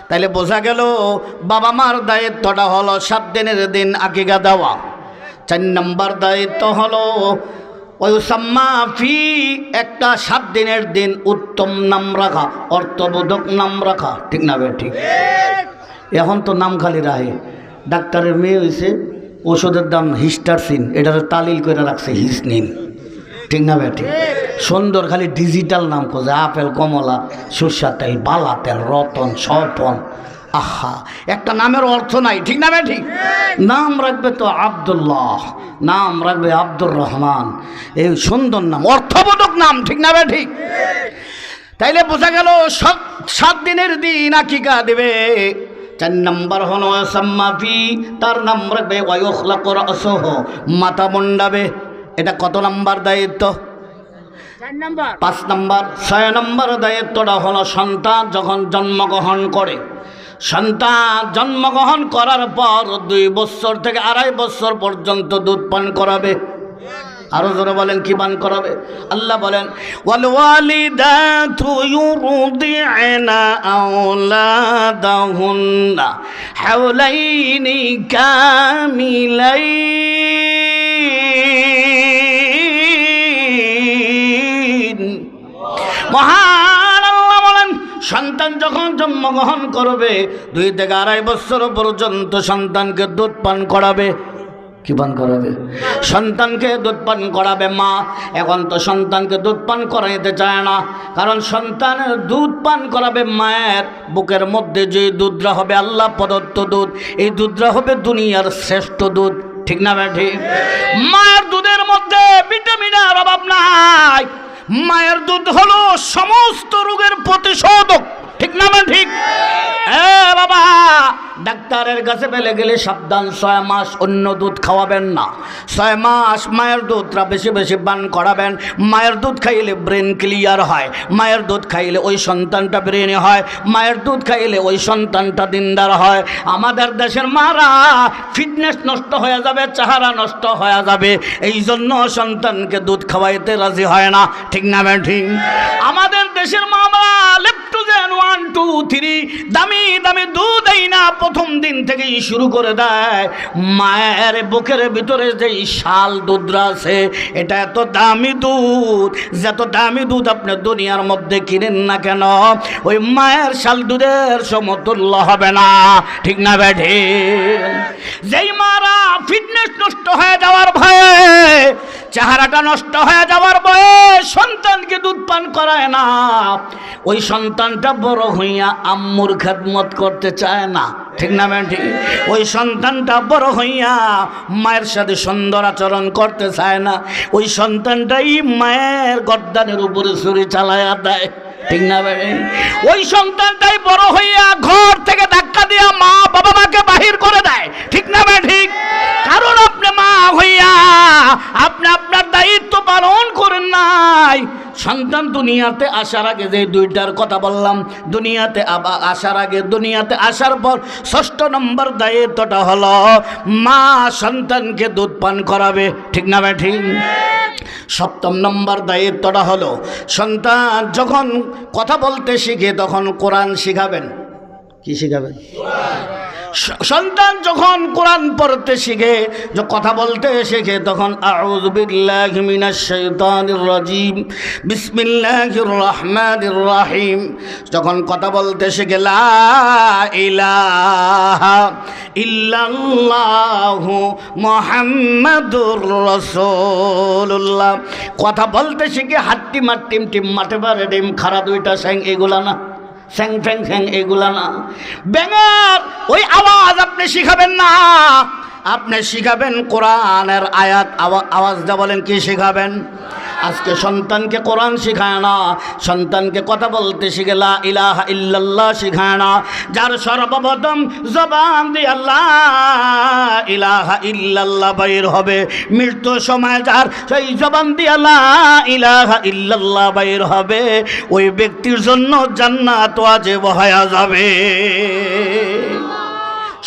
[SPEAKER 1] তাইলে বোঝা গেল বাবা মার দায়িত্বটা হলো 7 দিনের দিন আকিকা দেওয়া। 4 নম্বর দায়িত্ব হলো ওই সাম্মাফি একটা 7 দিনের দিন উত্তম নাম রাখা, অর্থবোধক নাম রাখা, ঠিক না বে ঠিক? এখন তো নাম খালি রাহে। ডাক্তারের মেয়ে হয়েছে, ওষুধের দাম হিস্টারসিন, এটার তালিল করে রাখছে হিসনিন, ঠিক না বে ঠিক? সুন্দর খালি ডিজিটাল নাম খোঁজে, আপেল, কমলা, সরষার তেল, বালা তেল, রতন, স্বপন। আহা, একটা নামের অর্থ নাই, ঠিক না বে ঠিক? নাম রাখবে তো আব্দুল্লাহ, নাম রাখবে আব্দুর রহমান, এই সুন্দর নাম, অর্থবোধক নাম, ঠিক না বে ঠিক? তাইলে বোঝা গেল 7 দিনের দিন আকিকা দেবে। 4 নম্বর হলো সাম্মাফি, তার নাম রাখবে ওয়ায়ুখলাকু রাসুহু, মাথা মুন্ডাবে। এটা কত নম্বর দায়িত্ব? 5 নম্বর। 6 নম্বর দায়িত্বটা হলো সন্তান যখন জন্মগ্রহণ করে, সন্তান জন্মগ্রহণ করার পর 2 বছর থেকে 2.5 বছর পর্যন্ত দুধ পান করাবে। আরো জোরে বলেন কি পান করাবে? আল্লাহ বলেন ওয়াল ওয়ালিদাতু ইউরদি'না আওলাদাহুন্না হাওলাইনি কামিলাইন। মহান আল্লাহ বলেন সন্তান যখন জন্মগ্রহণ করবে 2 থেকে 2.5 বছর পর্যন্ত সন্তানকে দুধ পান করাবে। কি পান করাবে? সন্তানকে দুধ পান করাবে মা। এখন তো সন্তানকে দুধ পান করাইতে চায় না, কারণ সন্তানের দুধ পান করাবে মায়ের বুকের মধ্যে যে দুধটা হবে আল্লাহ প্রদত্ত দুধ, এই দুধটা হবে দুনিয়ার শ্রেষ্ঠ দুধ। ঠিক না বেঠি? মায়ের দুধের মধ্যে ভিটামিনের অভাব নাই। মায়ের দুধ হলো সমস্ত রোগের প্রতিষেধক। ঠিক না ঠিক? বাবা, ডাক্তারের কাছে পেলে গেলে সাবধান, 6 মাস অন্য দুধ খাওয়াবেন না। 6 মাস মায়ের দুধটা বেশি বেশি পান করাবেন। মায়ের দুধ খাইলে ব্রেন ক্লিয়ার হয়, মায়ের দুধ খাইলে ওই সন্তানটা ব্রেনে হয়, মায়ের দুধ খাইলে ওই সন্তানটা দিনদার হয়। আমাদের দেশের মারা ফিটনেস নষ্ট হয়ে যাবে, চেহারা নষ্ট হয়ে যাবে, এই জন্য সন্তানকে দুধ খাওয়াইতে রাজি হয় না। ঠিক না ঠিক? আমাদের দেশের মামা লেপটোজেন 1 2 3 দামি দামি দুধ এই না প্রথম দিন থেকেই শুরু করে দেয়। মায়ের বুকের ভিতরে যে শাল দুধরা আছে এটা এত দামি দুধ, যত দামি দুধ আপনি দুনিয়ার মধ্যে কিনেন না কেন ওই মায়ের শাল দুধের সমতুল্য হবে না। ঠিক না বেঠি? যেই মারা ফিটনেস নষ্ট হয়ে যাওয়ার ভয়ে, চেহারাটা নষ্ট হয়ে যাওয়ার ভয়ে সন্তানকে দুধ পান করায় না, ওই সন্তানটা বড় হইয়া আম্মুর খেদমত করতে চায় না। ঠিক না ঠিক? ওই সন্তানটা বড় হইয়া মায়ের সাথে সুন্দর আচরণ করতে চায় না, ওই সন্তানটাই মায়ের গর্দানের উপরে ছুরি চালায়া দেয়। ঠিক না ভাই? ওই সন্তানটাই বড় হইয়া ঘর থেকে ধাক্কা দিয়া মা বাবা মাকে বাহির করে দেয়। ঠিক না ভাই ঠিক? কারণ আপনি মা হইয়া আপনি আপনার দায়িত্ব পালন করেন নাই। সন্তান দুনিয়াতে আসার আগে যে 2টার কথা বললাম, দুনিয়াতে আসার আগে, দুনিয়াতে আসার পর 6 নম্বর দায়িত্বটা হলো মা সন্তানকে দুধ পান করাবে। ঠিক না ভাই ঠিক? 7 নম্বর দায়িত্বটা হলো সন্তান যখন কথা বলতে শিখে তখন কোরআন শিখাবেন। কি শিখাবেন? সন্তান যখন কোরআন পড়তে শিখে, কথা বলতে শিখে, তখন আউযু বিল্লাহি মিনাশ শাইতানির রাজিম বিসমিল্লাহির রহমানির রহিম যখন কথা বলতে শিখে, লা ইলাহা ইল্লাল্লাহু মুহাম্মাদুর রাসূলুল্লাহ কথা বলতে শিখে হাট্টি মাট্টিম টিম মাঠে পারে ডিম খাড়া 2টা স্যাং, এগুলা না, স্যাং ফ্যাং ফ্যাং এগুলা না। ব্যাঙের ওই আওয়াজ আপনি শিখাবেন না, আপনি শিখাবেন কোরআনের আয়াত আওয়াজটা। বলেন কি শিখাবেন? আজকে সন্তানকে কোরআন শিখায় না, সন্তানকে কথা বলতে শিখে লা ইলাহা ইল্লাল্লাহ শিখায় না। যার সর্বপ্রথম জবান দিয়ে লা ইলাহা ইল্লাল্লাহ বাইর হবে, মৃত্যু সময় যার সেই জবান দিয়ে লা ইলাহা ইল্লাল্লাহ বাইর হবে, ওই ব্যক্তির জন্য জান্নাত ওয়াজিব হয়ে যাবে।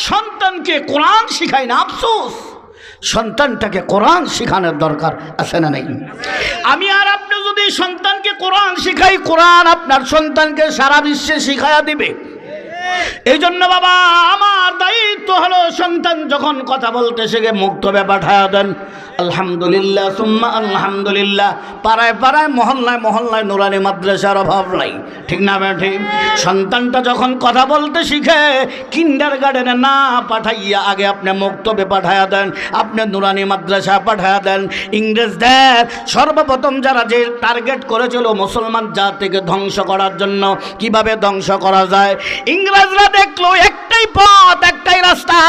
[SPEAKER 1] সন্তানকে কোরআন শিখায় না, আফসোস। সন্তানটাকে কোরআন শিখানোর দরকার আছে না নাই? আমি আর আপনি যদি সন্তানকে কোরআন শিখাই, কোরআন আপনার সন্তানকে সারা বিশ্বে শিখায়া দিবে। এই জন্য বাবা আমার দায়িত্ব হলো সন্তান যখন কথা বলতে শিখে মুক্তবে পাঠায়া দেন। আলহামদুলিল্লাহ সুম্মা আলহামদুলিল্লাহ। পাড়ায় পাড়ায় মহল্লায় মহল্লায় নুরানি মাদ্রাসার অভাব নাই। ঠিক না ঠিক? সন্তানটা যখন কথা বলতে শিখে কিন্ডার গার্ডেনে না পাঠাইয়া আগে আপনি মুক্তবে পাঠায়া দেন, আপনি নুরানি মাদ্রাসা পাঠায়া দেন। ইংরেজদের সর্বপ্রথম যারা যে টার্গেট করেছিল মুসলমান জাতিকে ধ্বংস করার জন্য, কিভাবে ধ্বংস করা যায়, ইংরেজরা দেখলো একটা একটাই পথ, একটাই রাস্তা।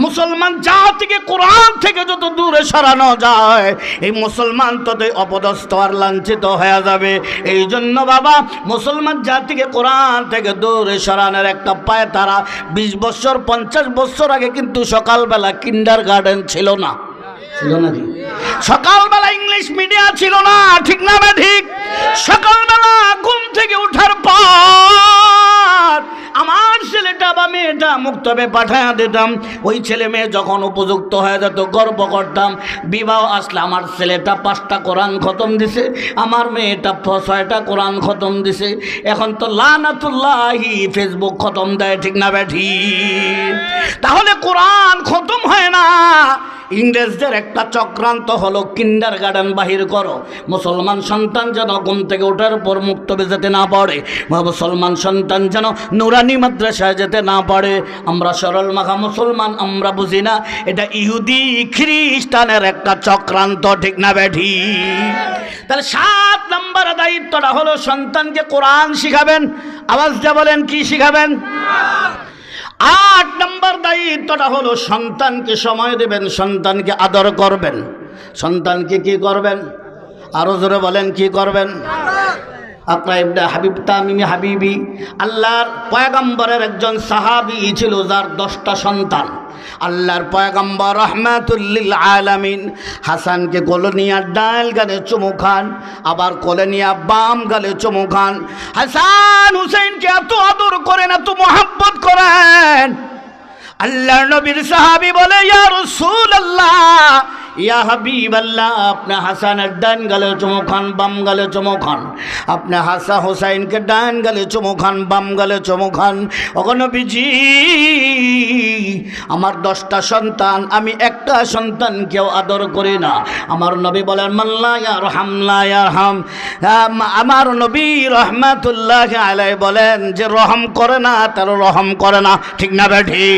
[SPEAKER 1] মুসলমান জাতিকে কোরআন থেকে যত দূরে সরানো যায়, এই মুসলমান ততই অপদস্থ আর লাঞ্ছিত হয়ে যাবে। এই জন্য বাবা, মুসলমান জাতিকে কোরআন থেকে দূরে সরানোর একটা পায় তারা 20 বছর 50 বছর আগে কিন্তু সকালবেলা কিন্ডার গার্ডেন ছিল না, ছিল নাকি? সকালবেলা ইংলিশ মিডিয়া ছিল না, ঠিক না ঠিক? সকালবেলা ঘুম থেকে ওঠার পর আমার ছেলেটা বা মেয়েটা মুক্তবে পাঠায়া দিতাম। ওই ছেলে মেয়ে যখন উপযুক্ত হয়ে যেত গর্ব করতাম। বিবাহ আসলে আমার ছেলেটা 5টা কোরআন খতম দিছে, আমার মেয়েটা 6টা কোরআন খতম দিছে। এখন তো লানাতুল্লাহি ফেসবুক খতম দেয়, ঠিক না বেঠি? তাহলে কোরআন খতম হয় না। ইংরেজদের একটা চক্রান্ত হলো কিন্ডার গার্ডেন বাহির করো, মুসলমান সন্তান যেন ঘুম থেকে ওঠার পর মুক্তবে যেতে না পারে, মুসলমান সন্তান যেন নুরানি মাদ্রাসায় যেতে না পারে। আমরা সরল মাখা মুসলমান, আমরা বুঝি না এটা ইহুদি খ্রিস্টানের একটা চক্রান্ত, ঠিক না বেঠি? তাহলে 7 নম্বর দায়িত্বটা হলো সন্তানকে কোরআন শিখাবেন। আওয়াজ দিয়ে বলেন, কি শিখাবেন? 8 নম্বর দায়িত্বটা হলো সন্তানকে সময় দেবেন, সন্তানকে আদর করবেন। সন্তানকে কি করবেন? আরো জোরে বলেন, কি করবেন? আকরা ইবনে হাবিব তামিমি হাবিবি আল্লাহর পয়গম্বরের একজন সাহাবী ছিল, যার 10টা সন্তান। আল্লাহর পয়গম্বর রাহমাতুল লিল আলামিন হাসানকে কোলে নিয়ে ডাল গালে চুমু খান, আবার কোলে নিয়ে বাম গালে চুমু খান। হাসান হুসাইনকে এত আদর করেন, এত মোহাব্বত করেন। আল্লাহর নবীর সাহাবী বলে, ইয়া রাসূলুল্লাহ, ইয়া হাবিবাল্লাহ, আপনি হাসানের ডান গালে চুমু খান, বাম গালে চুমু খান। আপনি হাসান হুসাইনকে ডান গালে চুমু খান, বাম গালে চুমু খান। ওগো নবীজি, আমার 10টা সন্তান, আমি একটা সন্তানকেও আদর করি না। আমার নবী বলেন, মাল্লা ইয়ারহাম লা ইয়ারহাম। আমার নবী রাহমাতুল্লাহি আলাইহি বলেন, যে রহম করে না তার রহম করে না, ঠিক না বেঠি?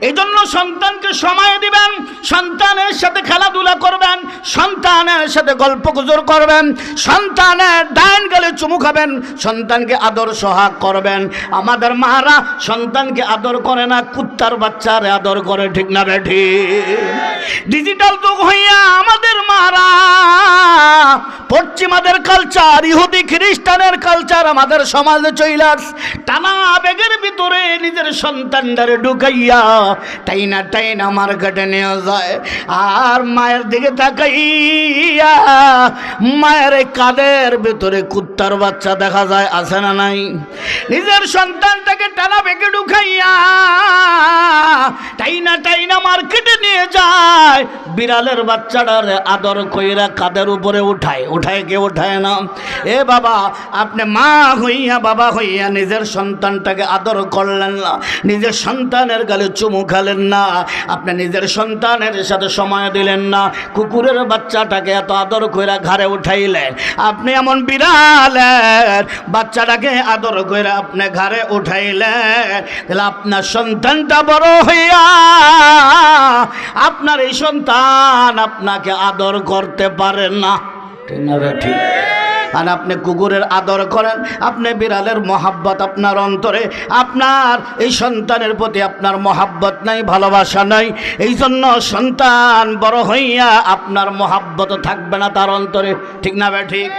[SPEAKER 1] এই জন্য সন্তানকে সময় দিবেন, সন্তানের সাথে খেলাধুলা করবেন, সন্তানের সাথে গল্প গুজর করবেন, সন্তানের ডান গালে চুমু খাবেন, সন্তানকে আদর সোহাগ করবেন। আমাদের মারা সন্তানকে আদর করে না, কুত্তার বাচ্চারে আদর করে, ঠিক না বেঠি? ডিজিটাল যুগ হইয়া আমাদের মারা পশ্চিমাদের কালচার, ইহুদি খ্রিস্টানের কালচার আমাদের সমাজে চইলাস। টানা আবেগের ভিতরে নিজের সন্তানদারে ঢুকাইয়া টাইনা টাইনা মার্কেটে নিয়ে যায়। আর মায়ের দিকে তাকাইয়া মায়ের কাদের ভিতরে কুত্তার বাচ্চা দেখা যায়, আছে না নাই? নিজের সন্তানটাকে টানা বেগে ঢুকাইয়া টাইনা টাইনা মার্কেটে নিয়ে যায়। বিড়ালের বাচ্চাটারে আদর কইরা কাদের উপরে উঠায়, উঠায় কে উঠায় না? এ বাবা, আপনি মা হইয়া বাবা হইয়া নিজের সন্তানটাকে আদর করলেন না, নিজের সন্তানের গালে চুমু খালেন না, আপনি নিজের সন্তানের সাথে সময় দিলেন না। কুকুরের বাচ্চাটাকে এত আদর কইরা ঘাড়ে উঠাইলেন, আপনি এমন বিড়ালের বাচ্চাটাকে আদর কইরা আপনি ঘাড়ে উঠাইলেন। তাহলে আপনার সন্তানটা বড় হইয়া আপনার এই সন্তান আপনাকে আদর করতে পারে না, ঠিক না ঠিক? আর আপনি কুকুরের আদর করেন, আপনি বিড়ালের মহাব্বত আপনার অন্তরে, আপনার এই সন্তানের প্রতি আপনার মহাব্বত নাই, ভালোবাসা নাই। এই জন্য সন্তান বড় হইয়া আপনার মহাব্বত থাকবে না তার অন্তরে, ঠিক না ঠিক?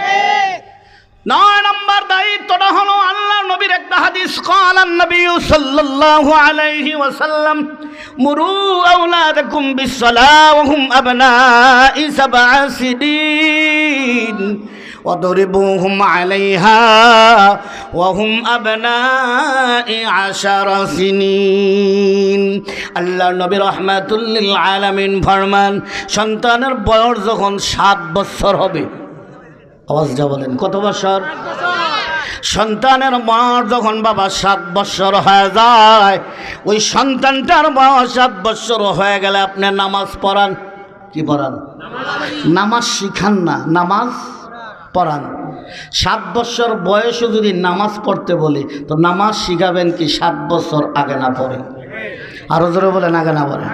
[SPEAKER 1] 9 নম্বর দায়িত্বটা হলো আল্লাহ নবীর একটা হাদিস, ক্বালান নবী সাল্লাল্লাহু আলাইহি ওয়াসাল্লাম, মুরু আওলাদাকুম বিসসালাহ ওয়া হুম আবনাই 7 সিনিন وضربوهم عليها وهم أبناء 10 سنين। আল্লাহ নবী রাহমাতুল লিল আলামিন ফরমান, সন্তানের বয়স যখন 7 বছর হবে, আওয়াজটা বলেন, কত বছর? সন্তানের বয়স যখন বাবা 7 বছর হয়ে যায়, ওই সন্তানটার বয়স 7 বছর হয়ে গেলে আপনি নামাজ পড়ান। কি পড়ান? নামাজ শিখান না, নামাজ পড়ান। 7 বছর বয়সে যদি নামাজ পড়তে বলে, তো নামাজ শিখাবেন কি 7 বছর আগে না পড়ে? আরো জোরে বলেন, আগে না পড়ে?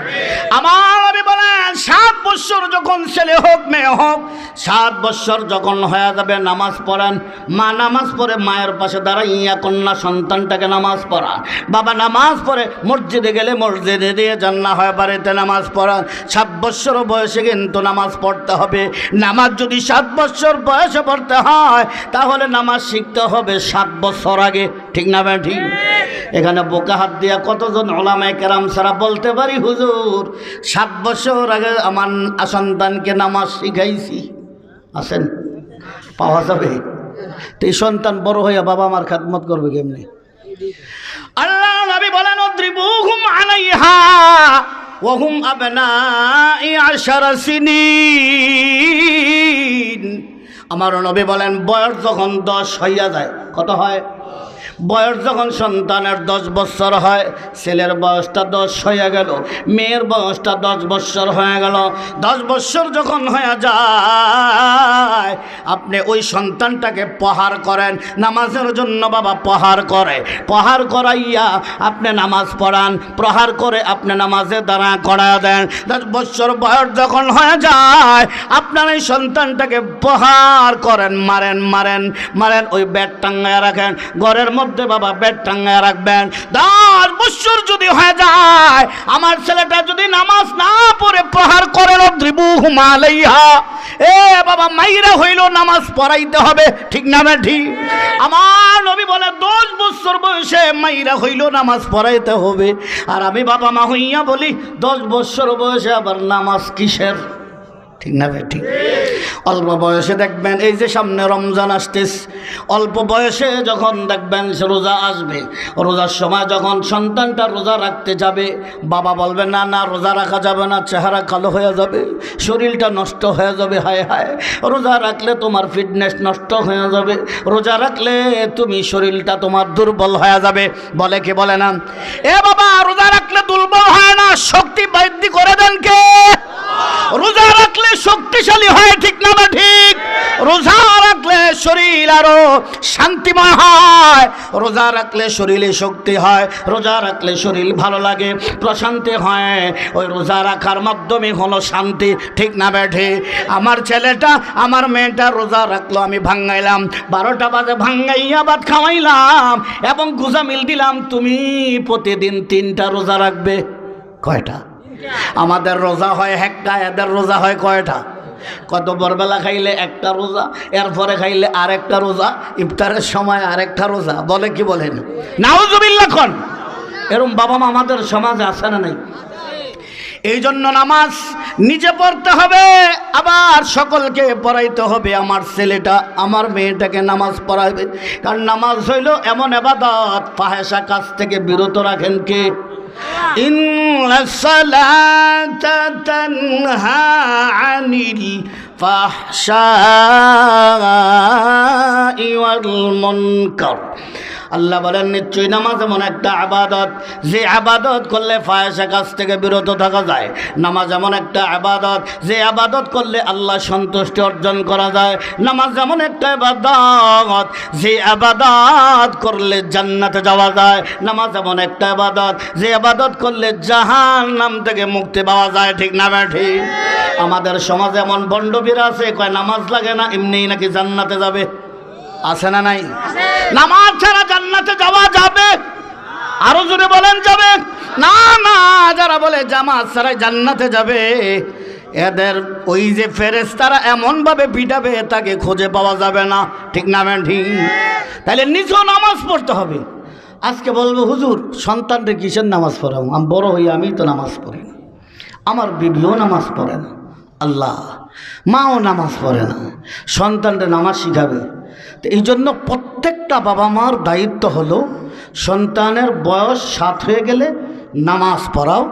[SPEAKER 1] আমার নবী বলেন 7 বছর যখন ছেলে হোক মেয়ে হোক 7 বছর যখন হয়ে যাবে নামাজ পড়ান। মা নামাজ পড়ে মায়ের পাশে দাঁড়াইয়া কন্যা সন্তানটাকে নামাজ পড়ান। বাবা নামাজ পড়ে মসজিদে গেলে মসজিদে দিয়ে যান, না হয় বাড়িতে নামাজ পড়ান। 7 বছর বয়সে কিন্তু নামাজ পড়তে হবে। নামাজ যদি 7 বছর বয়সে পড়তে হয় তাহলে নামাজ শিখতে হবে 7 বছর আগে, ঠিক না ভাই? ঠিক। এখানে বোকা হাত দিয়া কতজন ওলামায়ে কেরাম সারা বলতে পারি হুজুর 7 বছর আগে আমার সন্তানকে নামাজ শিখাইছি। আছেন? পাওয়া যাবে? তো এই সন্তান বড় হইয়া বাবা আমার খেদমত করবে কেমনি? আল্লাহ নবী বলেন উদ্রিবুহুম আলাইহা ওয়া হুম আবনাই 10 সিনিন। আমার নবী বলেন বয়স যখন 10 হইয়া যায়, কত হয়? বয়স যখন সন্তানের 10 বছর হয়, ছেলের বয়সটা 10 হয়ে গেল, মেয়ের বয়সটা 10 বছর হয়ে গেল। 10 বছর যখন হয়ে যায় আপনি ওই সন্তানটাকে প্রহার করেন নামাজের জন্য। বাবা প্রহার করে, প্রহার করাইয়া আপনি নামাজ পড়ান, প্রহার করে আপনি নামাজে দাঁড়া করা দেন। 10 বছর বয়স যখন হয়ে যায় আপনার এই সন্তানটাকে প্রহার করেন, মারেন মারেন মারেন, ওই ব্যাট টাঙ্গায় রাখেন ঘরের মধ্যে। বাবা ব্যাট টাঙ্গায় রাখবেন। 10 বছর যদি হয়ে যায় আমার ছেলেটা যদি নামাজ না পড়ে প্রহার করেন উদ্রিবুহুম আলাইহা, এ বাবা মাইরা হইল নামাজ পড়াইতে হবে, ঠিক না? ঠিক। আমার নবী বলে 10 বছর বয়সে মাইরা হইল নামাজ পড়াইতে হবে। আর আমি বাবা মা হইয়া বলি 10 বছর বয়সে আবার নামাজ কিসের, ঠিক না ভাই? ঠিক। অল্প বয়সে দেখবেন এই যে সামনে রমজান আসতেছে, অল্প বয়সে যখন দেখবেন রোজা আসবে, রোজার সময় যখন সন্তানটা রোজা রাখতে যাবে বাবা বলবে না না রোজা রাখা যাবে না, চেহারা কালো হয়ে যাবে, শরীরটা নষ্ট হয়ে যাবে, হায় হায় রোজা রাখলে তোমার ফিটনেস নষ্ট হয়ে যাবে, রোজা রাখলে তুমি শরীরটা তোমার দুর্বল হয়ে যাবে। বলে কি বলে না? এ বাবা রোজা রাখলে দুর্বল হয় না, শক্তি বৃদ্ধি করে দেন কে? রোজা রাখলে শক্তিশালী হয়, ঠিক না? ঠিক। রোজা রাখলে শরীর আরো শান্তিময় হয়, রোজা রাখলে শরীরে শক্তি হয়, রোজা রাখলে শরীর ভালো লাগে, প্রশান্তি হয়। ওই রোজা রাখার মাধ্যমে হলো শান্তি, ঠিক না? ঠিক। আমার ছেলেটা আমার মেয়েটা রোজা রাখলো, আমি ভাঙ্গাইলাম, 12টা বাজে ভাঙ্গাইয়া ভাত খাওয়াইলাম এবং গুজামিল দিলাম তুমি প্রতিদিন 3টা রোজা রাখবে। কয়টা? আমাদের রোজা হয় একটা, এদের রোজা হয় কয়টা? কত ভোরবেলা খাইলে একটা রোজা, এরপরে খাইলে আরেকটা রোজা, ইফতারের সময় আরেকটা রোজা। বলে কি বলেন? নাউজুবিল্লাহ। কোন এরকম বাবা মা আমাদের সমাজে আছে না নাই? এই জন্য নামাজ নিজে পড়তে হবে, আবার সকলকে পড়াইতে হবে। আমার ছেলেটা আমার মেয়েটাকে নামাজ পড়াবে, কারণ নামাজ হইল এমন ইবাদত ফাহেশা কাজ থেকে বিরত রাখেন কে? ইন্নাস সালাতা তানহা আনিল ফাহশাই ওয়াল মুনকার। আল্লাহ বলেন নিশ্চয়ই নামাজ এমন একটা আবাদত যে আবাদত করলে ফাহেশা কাজ থেকে বিরত থাকা যায়। নামাজ এমন একটা আবাদত যে আবাদত করলে আল্লাহ সন্তুষ্টি অর্জন করা যায়। নামাজ এমন একটা আবাদত যে আবাদত করলে জান্নাতে যাওয়া যায়। নামাজ এমন একটা আবাদত যে আবাদত করলে জাহান্নাম থেকে মুক্তি পাওয়া যায়, ঠিক না? ঠিক। আমাদের সমাজে এমন বন্ডবীর আছে কয় নামাজ লাগে না, এমনিই নাকি জান্নাতে যাবে। আছে না নাই? নামাজ ছাড়া জান্নাতে যাওয়া যাবে? আরো জোরে বলেন যাবে? না না, যারা বলে জামাত ছাড়া জান্নাতে যাবে এদের ওই যে ফেরেশতারা এমন ভাবে পিটাবে তাকে খুঁজে পাওয়া যাবে না, ঠিক না? ঠিক। তাহলে নিজেও নামাজ পড়তে হবে। আজকে বলবো হুজুর সন্তানরে কিসের নামাজ পড়াবো? আমি বড় হই, আমি তো নামাজ পড়ি না, আমার বিবিও নামাজ পড়ে না, আল্লাহ মাও নামাজ পড়ে না, সন্তানরে নামাজ শিখাবে। তো এই জন্য প্রত্যেকটা বাবা মার দায়িত্ব হলো সন্তানের বয়স 7 হয়ে গেলে নামাজ পড়াও,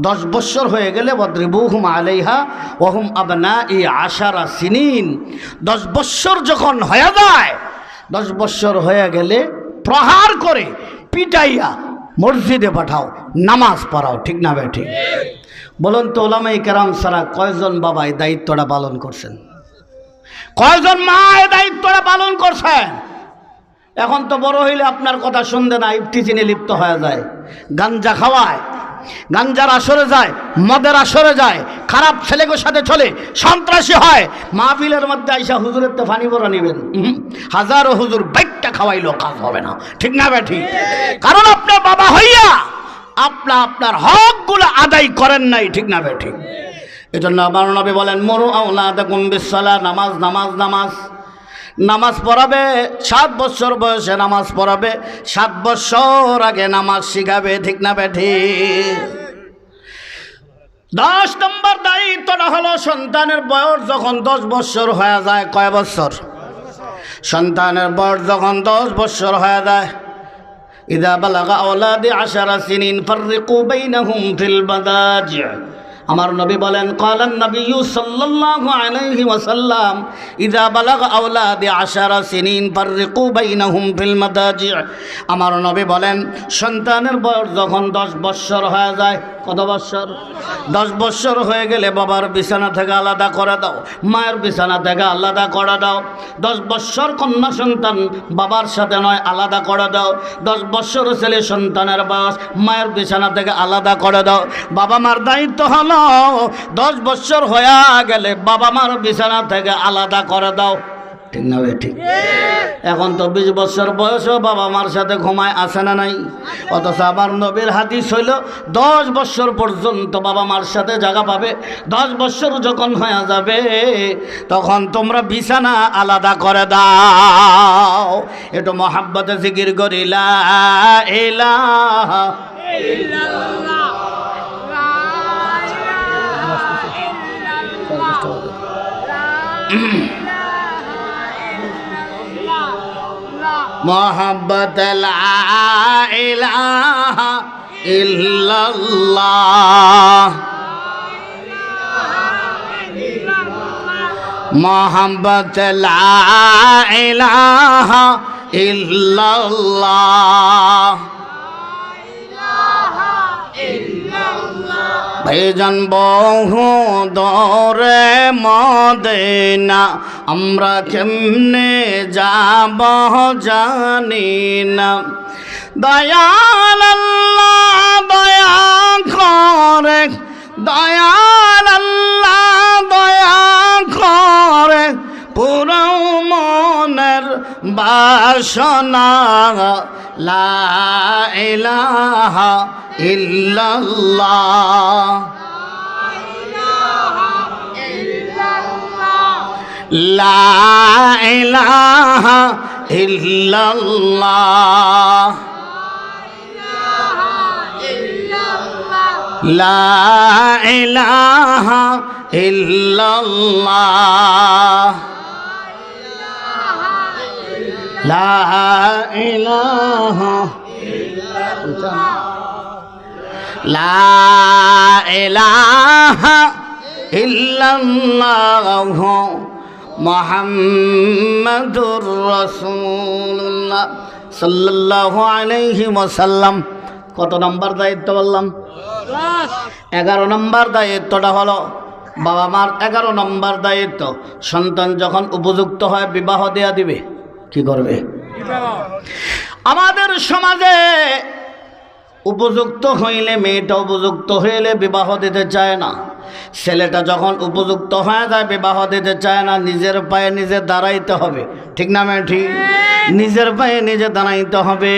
[SPEAKER 1] 10 বছর হয়ে গেলে ওয়াদরিবুহুম আলাইহা ওয়া হুম আবনাই 10 সিনিন। 10 বছর যখন হয়ে যায়, 10 বছর হয়ে গেলে প্রহার করে পিটাইয়া মসজিদে পাঠাও, নামাজ পড়াও, ঠিক না ভাই? ঠিক। বলুন তো ওলামায়ে কেরাম ছাড়া কয়জন বাবা এই দায়িত্বটা পালন করছেন? কয়জন মা এই দায়িত্বটা পালন করছেন? এখন তো বড় হইলে আপনার কথা শুনতে না, ইফতিজিনে লিপ্ত হয়ে যায়, গাঞ্জা খাওয়ায়, গাঞ্জার আসরে যায়, মদের আসরে যায়, খারাপ ছেলেদের সাথে চলে, সন্ত্রাসী হয়, মাহফিলের মধ্যে আইসা হুজুরের তো ফানি বড়া নেবেন, হাজারো হুজুর বাইকটা খাওয়াইলেও কাজ হবে না, ঠিক না বেঠি? কারণ আপনার বাবা হইয়া আপনার হকগুলো আদায় করেন নাই, ঠিক না বেঠি? এজন্য আমার নবী বলেন মুরু আওলাদাকুম বিসসালাহ, নামাজ নামাজ নামাজ নামাজ পড়াবে। 7 বছর বয়সে নামাজ পড়াবে, 7 বছর আগে নামাজ শিখাবে, ঠিক না বেঠি? 10 নম্বর দায়িত্বটা হলো সন্তানের বয়স যখন 10 বছর হয়ে যায়। কয় বছর? সন্তানের বয়স যখন 10 বছর হয়ে যায়, ইদা বালাগা আওলাদি 10 সিনিন ফাররিকু বাইনাহুম ফিল মাদাজি'। আমার নবী বলেন ক্বালান নবী সাল্লাল্লাহু আলাইহি ওয়াসাল্লাম ইযা বালাগা আওলাদি 10 সিনিন ফাররিকু বাইনাহুম ফিল মাদাজি'। আমার নবী বলেন সন্তানের বয়স যখন 10 বছর হয়ে যায়, কত বছর? 10 বছর হয়ে গেলে বাবার বিছানা থেকে আলাদা করে দাও, মায়ের বিছানা থেকে আলাদা করে দাও। 10 বছর কন্যা সন্তান বাবার সাথে নয়, আলাদা করে দাও। 10 বছর ছেলে সন্তানের বয়স, মায়ের বিছানা থেকে আলাদা করে দাও। বাবা মার দায়িত্ব হলো 10 বছর হয়ে গেলে বাবা মার বিছানা থেকে আলাদা করে দাও, ঠিক না ভাই? ঠিক। এখন তো 20 বছর বয়সও বাবা মার সাথে ঘুমায়, আসে না নাই? অথচ আমার নবীর হাদিস হইল 10 বছর পর্যন্ত বাবা মার সাথে জায়গা পাবে। 10 বছর যখন হয়ে যাবে তখন তোমরা বিছানা আলাদা করে দাও। একটু মহাব্বতে জিকির করি লা ইলাহা ইল্লাল্লাহ। मोहब्बत ला इलाहा इल्लल्लाह, मोहब्बत ला इलाहा इल्लल्लाह। ভাইজান বহু দরে মদিনা আমরা কেমনে যাব জানি না। দয়াল আল্লাহ দয়া করে, দয়াল আল্লাহ দয়া করে, পুরো মনের বাসনা লা ইলাহা ইল্লাল্লাহ, লা ইলাহা ইল্লাল্লাহ, লা ইলাহা ইল্লাল্লাহ, লা ইলাহা লা ইলাহা ইল্লাল্লাহ মুহাম্মাদুর রাসূলুল্লাহ সাল্লাল্লাহু আলাইহি ওয়াসাল্লাম। কত নম্বর দায়িত্ব বললাম? 11 নম্বর দায়িত্বটা হলো বাবা মার। 11 নম্বর দায়িত্ব সন্তান যখন উপযুক্ত হয় বিবাহ দেয়া দিবে। কি করবে? আমাদের সমাজে উপযুক্ত হইলে, মেয়েটা উপযুক্ত হইলে বিবাহ দিতে চায় না। ছেলেটা যখন উপযুক্ত হয়ে যায় বিবাহ দিতে চায় না। নিজের পায়ে নিজে দাঁড়াইতে হবে, ঠিক না মেয়ে? ঠিক। নিজের পায়ে নিজে দাঁড়াইতে হবে।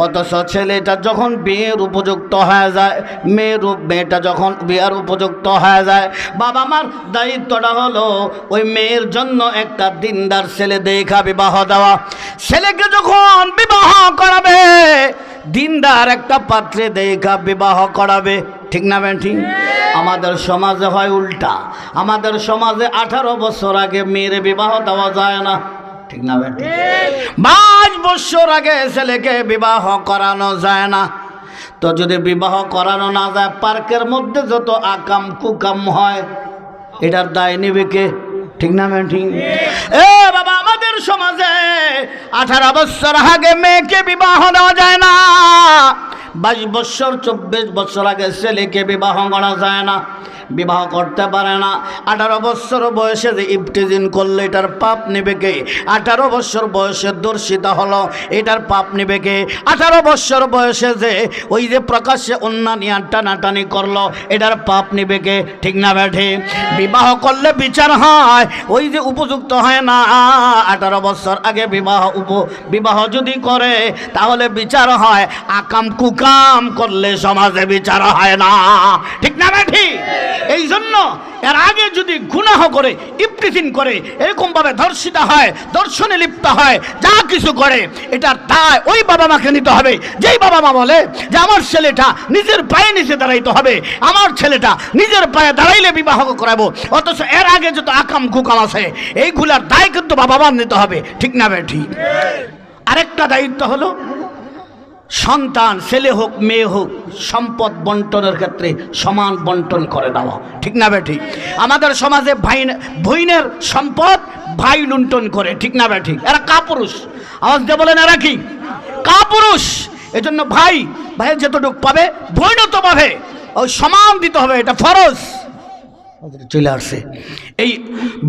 [SPEAKER 1] অথচ ছেলেটা যখন বিয়ের উপযুক্ত হয়ে যায়, মেয়েটা যখন বিয়ের উপযুক্ত হয়ে যায়, বাবা মার দায়িত্বটা হলো ওই মেয়ের জন্য একটা দিনদার ছেলে দেখা বিবাহ দেওয়া। ছেলেকে যখন বিবাহ করাবে দিনদার একটা পাত্রে দেখা বিবাহ করাবে, ঠিক না বেন? ঠিক। আমাদের সমাজে হয় উল্টা। আমাদের সমাজে 18 বছর আগে মেয়ের বিবাহ দেওয়া যায় না, ঠিক না বেন? 22 বছর আগে ছেলেকে বিবাহ করানো যায় না। তো যদি বিবাহ করানো না যায়, পার্কের মধ্যে যত আকাম কুকাম হয় এটার দায় নেবে কে? ঠিক না বেন? ঠিক। এ বাবা, আমাদের সমাজে 18 বছর আগে মেয়েকে বিবাহ দেওয়া যায় না। 22 বছর 24 বছর আগে ছেলেকে বিবাহ করা যায় না। বিবাহ করতে পারে না। 18 বছর বয়সে যে ইফতিজিন করলে এটার পাপ নেবে কে? 18 বছর বয়সে দর্শিতা হলো, এটার পাপ নেবে কে? 18 বছর বয়সে যে ওই যে প্রকাশ্যে অন্যান্য টানাটানি করলো, এটার পাপ নেবে কে? ঠিক না বেঠে? বিবাহ করলে বিচার হয়, ওই যে উপযুক্ত হয় না। 18 বছর আগে বিবাহ যদি করে তাহলে বিচার হয়, আকাম কুকাম করলে সমাজে বিচার হয় না। ঠিক না বেঠি? এই জন্য এর আগে যদি গুনাহ করে, ইফতিজিন করে, এরকম ভাবে ধর্ষিতা হয়, দর্শনে লিপ্ত হয়, যা কিছু করে, এটার দায় ওই বাবা মাকে নিতে হবে। যেই বাবা মা বলে যে আমার ছেলেটা নিজের পায়ে নিচে দাঁড়াইতে হবে, আমার ছেলেটা নিজের পায়ে দাঁড়াইলে বিবাহ করাবো, অথচ এর আগে যত আকাম কুকাম আছে এইগুলার দায় কিন্তু বাবা মা নিতে হবে। ঠিক না বেঠি? আরেকটা দায়িত্ব হলো সন্তান, ছেলে হোক মেয়ে হোক, সম্পদ বন্টনের ক্ষেত্রে সমান বন্টন করে দেওয়া। ঠিক না বেঠি? আমাদের সমাজে বইনের সম্পদ ভাই লুণ্ঠন করে। ঠিক না বেঠি? এরা কাপুরুষ। আওয়াজ দিয়ে বলেন এরা কি? কাপুরুষ। এজন্য ভাইয়ের যতটুকু পাবে বইনও তো পাবে, ওই সমান দিতে হবে, এটা ফরজ। চলে আসছে এই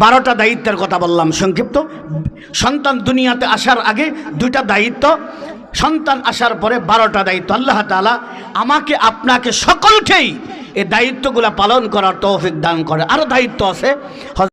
[SPEAKER 1] 12টা দায়িত্বের কথা বললাম সংক্ষিপ্ত। সন্তান দুনিয়াতে আসার আগে 2টা দায়িত্ব, সন্তান আসার পরে 12টা দায়িত্ব। আল্লাহ তাআলা আমাকে আপনাকে সকলকেই এই দায়িত্বগুলো পালন করার তৌফিক দান করে। আরো দায়িত্ব আছে।